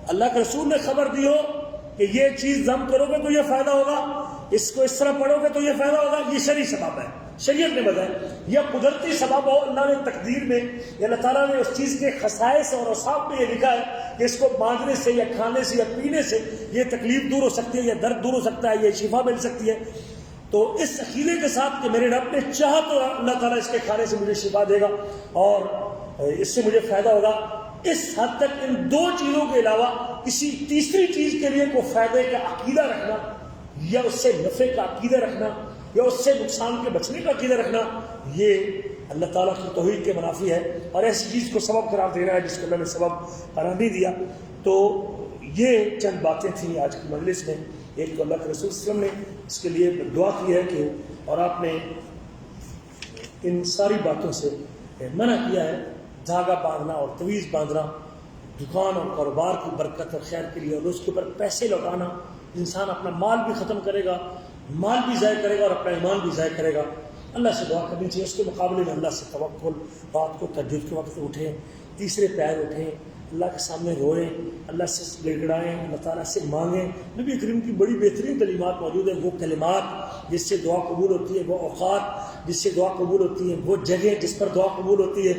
اللہ کے رسول نے خبر دی ہو کہ یہ چیز دم کرو گے تو یہ فائدہ ہوگا، اس کو اس طرح پڑھو گے تو یہ فائدہ ہوگا، یہ شرعی سبب ہے، شریعت نے بتایا. یا قدرتی سبب ہو، اللہ نے تقدیر میں یا اللہ تعالیٰ نے اس چیز کے خصائص اور اوصاف میں یہ لکھا ہے کہ اس کو باندھنے سے یا کھانے سے یا پینے سے یہ تکلیف دور ہو سکتی ہے، یا درد دور ہو سکتا ہے، یہ شفا مل سکتی ہے. تو اس عقیدے کے ساتھ کہ میرے رب نے چاہا تو اللہ تعالیٰ اس کے کھانے سے مجھے شفا دے گا اور اس سے مجھے فائدہ ہوگا. اس حد تک ان دو چیزوں کے علاوہ کسی تیسری چیز کے لیے کوئی فائدے کا عقیدہ رکھنا، یا اس سے نفع کا عقیدہ رکھنا، یا اس سے نقصان کے بچنے کا عقیدہ رکھنا، یہ اللہ تعالیٰ کی توحید کے منافی ہے. اور ایسی چیز کو سبب قرار دینا ہے جس کو اللہ نے سبب قرار نہیں دیا. تو یہ چند باتیں تھیں آج کی مجلس میں. ایک تو اللہ کے رسول صلی اللہ علیہ وسلم نے اس کے لیے دعا کی ہے کہ، اور آپ نے ان ساری باتوں سے منع کیا ہے، دھاگا باندھنا اور تویز باندھنا دکان اور کاروبار کی برکت اور خیر کے لیے، اور اس کے اوپر پیسے لوٹانا. انسان اپنا مال بھی ختم کرے گا، مال بھی ضائع کرے گا اور اپنا ایمان بھی ضائع کرے گا. اللہ سے دعا کرنی چاہیے. اس کے مقابلے میں اللہ سے توکل، رات کو تہجد کے وقت اٹھیں، تیسرے پیر اٹھیں، اللہ کے سامنے روئیں، اللہ سے گڑگڑائیں، اللہ تعالیٰ سے مانگیں۔ نبی کریم کی بڑی بہترین تعلیمات موجود ہیں، وہ کلمات جس سے دعا قبول ہوتی ہے، وہ اوقات جس سے دعا قبول ہوتی ہے، وہ جگہ جس پر دعا قبول ہوتی ہے۔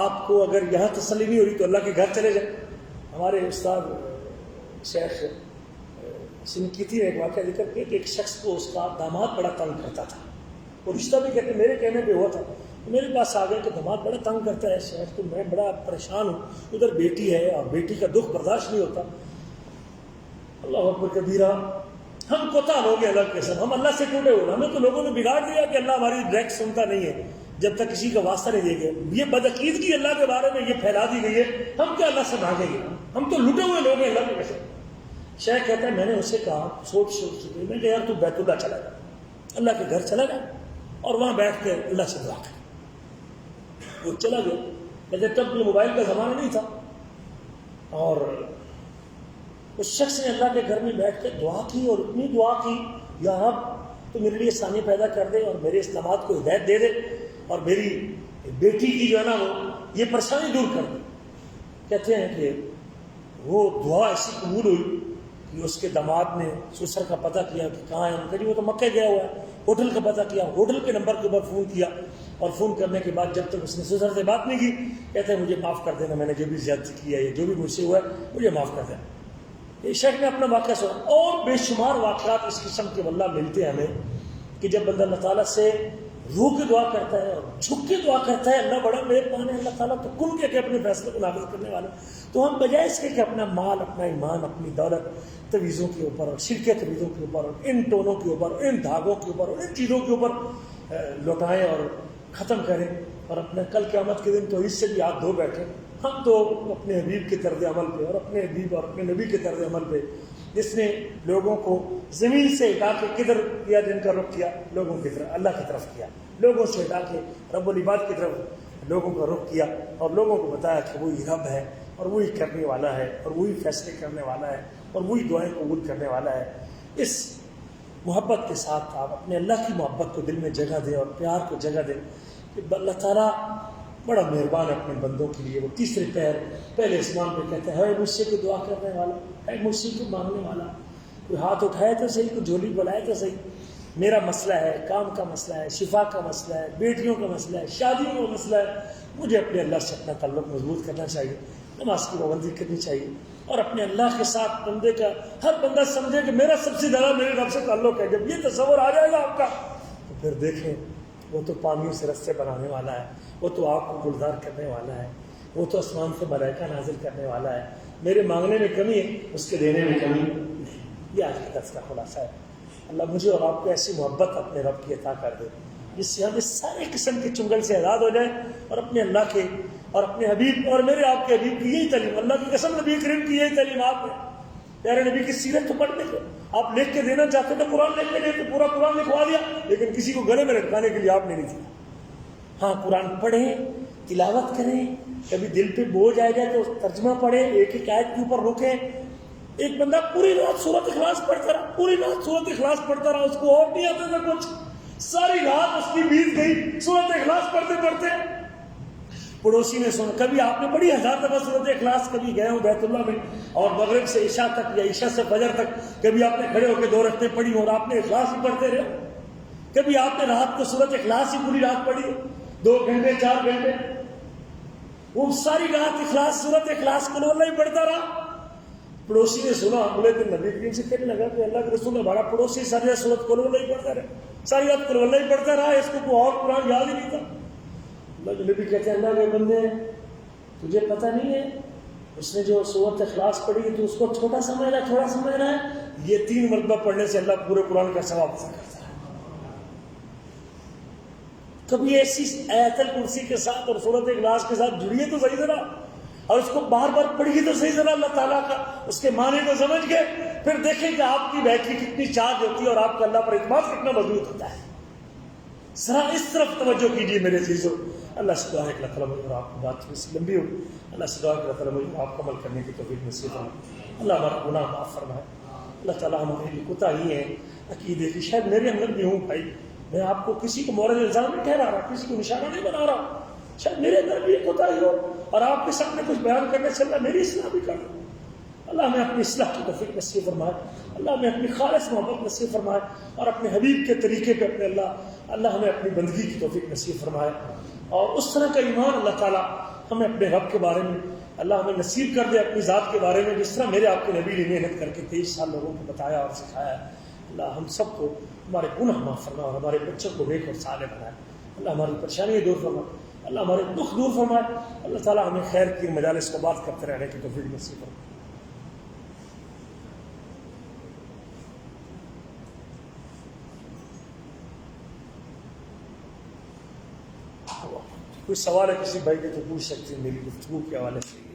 آپ کو اگر یہاں تسلی نہیں ہو رہی تو اللہ کے گھر چلے جائیں۔ ہمارے استاد شیخ سنکیتی نے ایک واقعہ ذکر کیا کہ ایک شخص کو اس کا داماد بڑا تنگ کرتا تھا، وہ رشتہ بھی کہتے میرے کہنے پہ ہوا تھا، میرے پاس آ گئے کہ داماد بڑا تنگ کرتا ہے شیخ، تو میں بڑا پریشان ہوں، ادھر بیٹی ہے اور بیٹی کا دکھ برداشت نہیں ہوتا۔ اللہ اکبر کبیرہ، ہم کوتا ہو گئے اللہ کے ساتھ، ہم اللہ سے ٹوٹے ہوئے، ہمیں تو لوگوں نے بگاڑ دیا کہ اللہ ہماری ڈائریکٹ سنتا نہیں ہے جب تک کسی کا واسطہ نہیں دے گئے۔ یہ بدعقیدگی اللہ کے بارے میں یہ پھیلا دی گئی ہے، ہم کیا اللہ سے مانگیں گے، ہم تو لٹے ہوئے لوگ ہیں اللہ کے ساتھ۔ شیخ کہتا ہے میں نے اسے کہا سوچ چکی، میں کہ یار تو بیت اللہ چلا جا، اللہ کے گھر چلا جا اور وہاں بیٹھ کے اللہ سے دعا کر۔ وہ چلا گیا، لیکن تب یہ موبائل کا زمانہ نہیں تھا، اور اس شخص نے اللہ کے گھر میں بیٹھ کے دعا کی، اور اتنی دعا کی یا رب تو میرے لیے ثانی پیدا کر دے اور میرے اس نماز کو ہدایت دے دے اور میری بیٹی کی جو ہے نا وہ یہ پریشانی دور کر دے۔ کہتے ہیں کہ وہ دعا ایسی قبول ہوئی کہ اس کے داماد نے سسر کا پتہ کیا کہ کہاں ہے، ان کا جی وہ تو مکہ گیا ہوا ہے، ہوٹل کا پتہ کیا، ہوٹل کے نمبر کے اوپر فون کیا، اور فون کرنے کے بعد جب تک اس نے سسر سے بات نہیں کی، کہتے ہیں مجھے معاف کر دینا، میں نے جو بھی زیادتی کی ہے یا جو بھی مجھ سے ہوا ہے مجھے معاف کر دینا۔ یہ شیخ نے اپنا واقعہ سنا، اور بے شمار واقعات اس قسم کے واللہ ملتے ہیں ہمیں کہ جب بندہ اللہ تعالیٰ سے رو کے دعا کرتا ہے اور جھک کے دعا کرتا ہے، اللہ بڑا مہربان ہے، اللہ تعالیٰ تو کن کے اپنے فیصلے کو نافذ کرنے والا، تو ہم بجائے اس کے کہ اپنا مال، اپنا ایمان، اپنی دولت تویزوں کے اوپر اور شرک تویزوں کے اوپر اور ان ٹونوں کے اوپر، ان دھاگوں کے اوپر اور ان چیزوں کے اوپر لوٹائیں اور ختم کریں، اور اپنے کل قیامت کے دن تو اس سے بھی ہاتھ دھو بیٹھے۔ ہم تو اپنے حبیب کے طرز عمل پہ اور اپنے حبیب اور اپنے نبی کے طرز عمل پہ، جس نے لوگوں کو زمین سے ہٹا کے کدھر کیا، جن کا رخ کیا لوگوں کی طرف، اللہ کی طرف کیا، لوگوں سے ہٹا کے رب العباد کی طرف لوگوں کا رخ کیا، اور لوگوں کو بتایا کہ وہی رب ہے اور وہی کرنے والا ہے اور وہی فیصلے کرنے والا ہے اور وہی دعائیں قبول کرنے والا ہے۔ اس محبت کے ساتھ آپ اپنے اللہ کی محبت کو دل میں جگہ دیں اور پیار کو جگہ دیں کہ اللہ تعالیٰ بڑا مہربان ہے اپنے بندوں کے لیے۔ وہ تیسرے پیر پہلے اسمان پہ کہتے ہیں، ہے مجھ سے کوئی دعا کرنے والا، ہے مجھ سے کوئی مانگنے والا، کوئی ہاتھ اٹھائے تو صحیح، کوئی جھولی بلائے تو صحیح۔ میرا مسئلہ ہے، کام کا مسئلہ ہے، شفا کا مسئلہ ہے، بیٹیوں کا مسئلہ ہے، شادیوں کا مسئلہ ہے، مجھے اپنے اللہ سے اپنا تعلق مضبوط کرنا چاہیے، نماز کی پابندی کرنی چاہیے، اور اپنے اللہ کے ساتھ بندے کا ہر بندہ سمجھے کہ میرا سب سے زیادہ میرے رب سے تعلق ہے۔ جب یہ تصور آ جائے گا آپ کا تو پھر دیکھیں وہ تو پانیوں سے رستے بنانے والا ہے، وہ تو آپ کو گلزار کرنے والا ہے، وہ تو آسمان سے ملائکہ نازل کرنے والا ہے۔ میرے مانگنے میں کمی ہے، اس کے دینے میں کمی نہیں۔ یہ آج کے درس کا خلاصہ ہے۔ اللہ مجھے اور آپ کو ایسی محبت اپنے رب کی عطا کر دے جس سے ہم اس سارے قسم کے چنگل سے آزاد ہو جائیں اور اپنے اللہ کے اور اپنے حبیب اور میرے آپ کے حبیب کی یہی تعلیم، اللہ کی قسم نبی کریم کی یہی تعلیمات ہے۔ پیارے نبی کی سیرت تو پڑھنے کے آپ لکھ کے دینا چاہتے تو قرآن لکھ کے دیتے، پورا قرآن لکھوا دیا، لیکن کسی کو گلے میں لٹکانے کے لیے آپ نے نہیں دیا۔ ہاں قرآن پڑھیں، تلاوت کریں، کبھی دل پہ بوجھ آ جائے تو ترجمہ پڑھیں، ایک ایک آیت کے اوپر رکیں۔ ایک بندہ پوری رات سورۃ اخلاص پڑھتا رہا، پوری رات سورۃ اخلاص پڑھتا رہا، اس کو اور نہیں آتا تھا کچھ، ساری رات اس کی بیت گئی سورۃ اخلاص پڑھتے پڑھتے۔ پڑوسی نے سنا، کبھی آپ نے پڑھی 1000 دفعہ سورۃ اخلاص، کبھی گئے ہوں بیت اللہ میں اور مغرب سے عشاء تک یا عشاء سے فجر تک کبھی آپ نے کھڑے ہو کے 2 رکعتیں پڑھی اور آپ نے اخلاص ہی پڑھتے رہے، کبھی آپ نے رات کو سورۃ اخلاص ہی پوری رات پڑھی 2 گھنٹے 4 گھنٹے، وہ ساری رات اخلاص سورۃ اخلاص کو اللہ ہی پڑھتا رہا۔ پڑوسی نے سنا، اگلے دن نبی کریم سے کہنے لگا کہ اللہ کے رسول ہمارا پڑوسی ساری رات سورۃ قل اللہ ہی پڑھتا رہا، ساری رات قل اللہ ہی پڑھتا رہا، اس کو کوئی اور قرآن یاد ہی نہیں تھا۔ اللہ کے نبی کہتے ہیں، اللہ کے بندے تجھے پتہ نہیں ہے اس نے جو سورۃ اخلاص پڑھی ہے تو اس کو چھوٹا سمجھ رہا ہے، تھوڑا سمجھ رہا ہے، یہ 3 مرتبہ پڑھنے سے اللہ پورے قرآن کا ثواب عطا کرتا ہے۔ کبھی ایسی آیت الکرسی کے ساتھ اور سورۃ اخلاص کے ساتھ جڑیے تو صحیح ذرا، اور اس کو بار بار پڑھیے تو صحیح ذرا اللہ تعالیٰ کا اس کے معنی کو سمجھ کے، پھر دیکھیں کہ آپ کی بیٹری کتنی چارج ہوتی ہے اور آپ کا اللہ پر اعتماد کتنا مضبوط ہوتا ہے۔ ذرا اس طرف توجہ کیجیے میرے عزیزو۔ اللہ سے دعا ہے کہ اللہ تعالیٰ مجھے اور آپ کی بات تھوڑی سی لمبی ہو، اللہ سے دعا ہے کہ اللہ تعالیٰ مجھے آپ کو عمل کرنے کی توفیق نصیب فرمائے، اللہ ہمارا گناہ معاف فرمائے، اللہ تعالیٰ ہمارے لیے کوتاہی ہے عقیدے کی، شاید میرے اندر بھی ہوں بھائی، میں آپ کو کسی کو مورد الزام نہیں ٹھہرا رہا، کسی کو نشانہ نہیں بنا رہا، شاید میرے اندر بھی ایک ہوتا ہی ہو اور آپ کے سامنے کچھ بیان کرنے سے اللہ میری اصلاح بھی کر دو. اللہ ہمیں اپنی اصلاح کی توفیق نصیب فرمائے, اللہ ہمیں اپنی خالص محبت نصیب فرمائے, اور اپنے حبیب کے طریقے پہ اپنے اللہ ہمیں اپنی بندگی کی توفیق نصیب فرمائے. اور اس طرح کا ایمان اللہ تعالیٰ ہمیں اپنے رب کے بارے میں اللہ ہمیں نصیب کر دے, اپنی ذات کے بارے میں, جس طرح میرے آپ کے نبی نے محنت کر کے 23 سال لوگوں کو بتایا اور سکھایا. اللہ ہم سب کو ہمارے گناہ معاف فرمائے اور ہمارے بچوں کو نیک اور صالح بنائے. اللہ ہماری پریشانیاں دور فرمائے, اللہ ہمارے دکھ دور فرمائے. اللہ تعالیٰ ہمیں خیر کی مجالس کو بات کرتے رہنے کی توفیق نصیب فرمائے. کوئی سوال ہے کسی بھائی کے تو پوچھ سکتے ہیں میری گفتگو کے حوالے سے.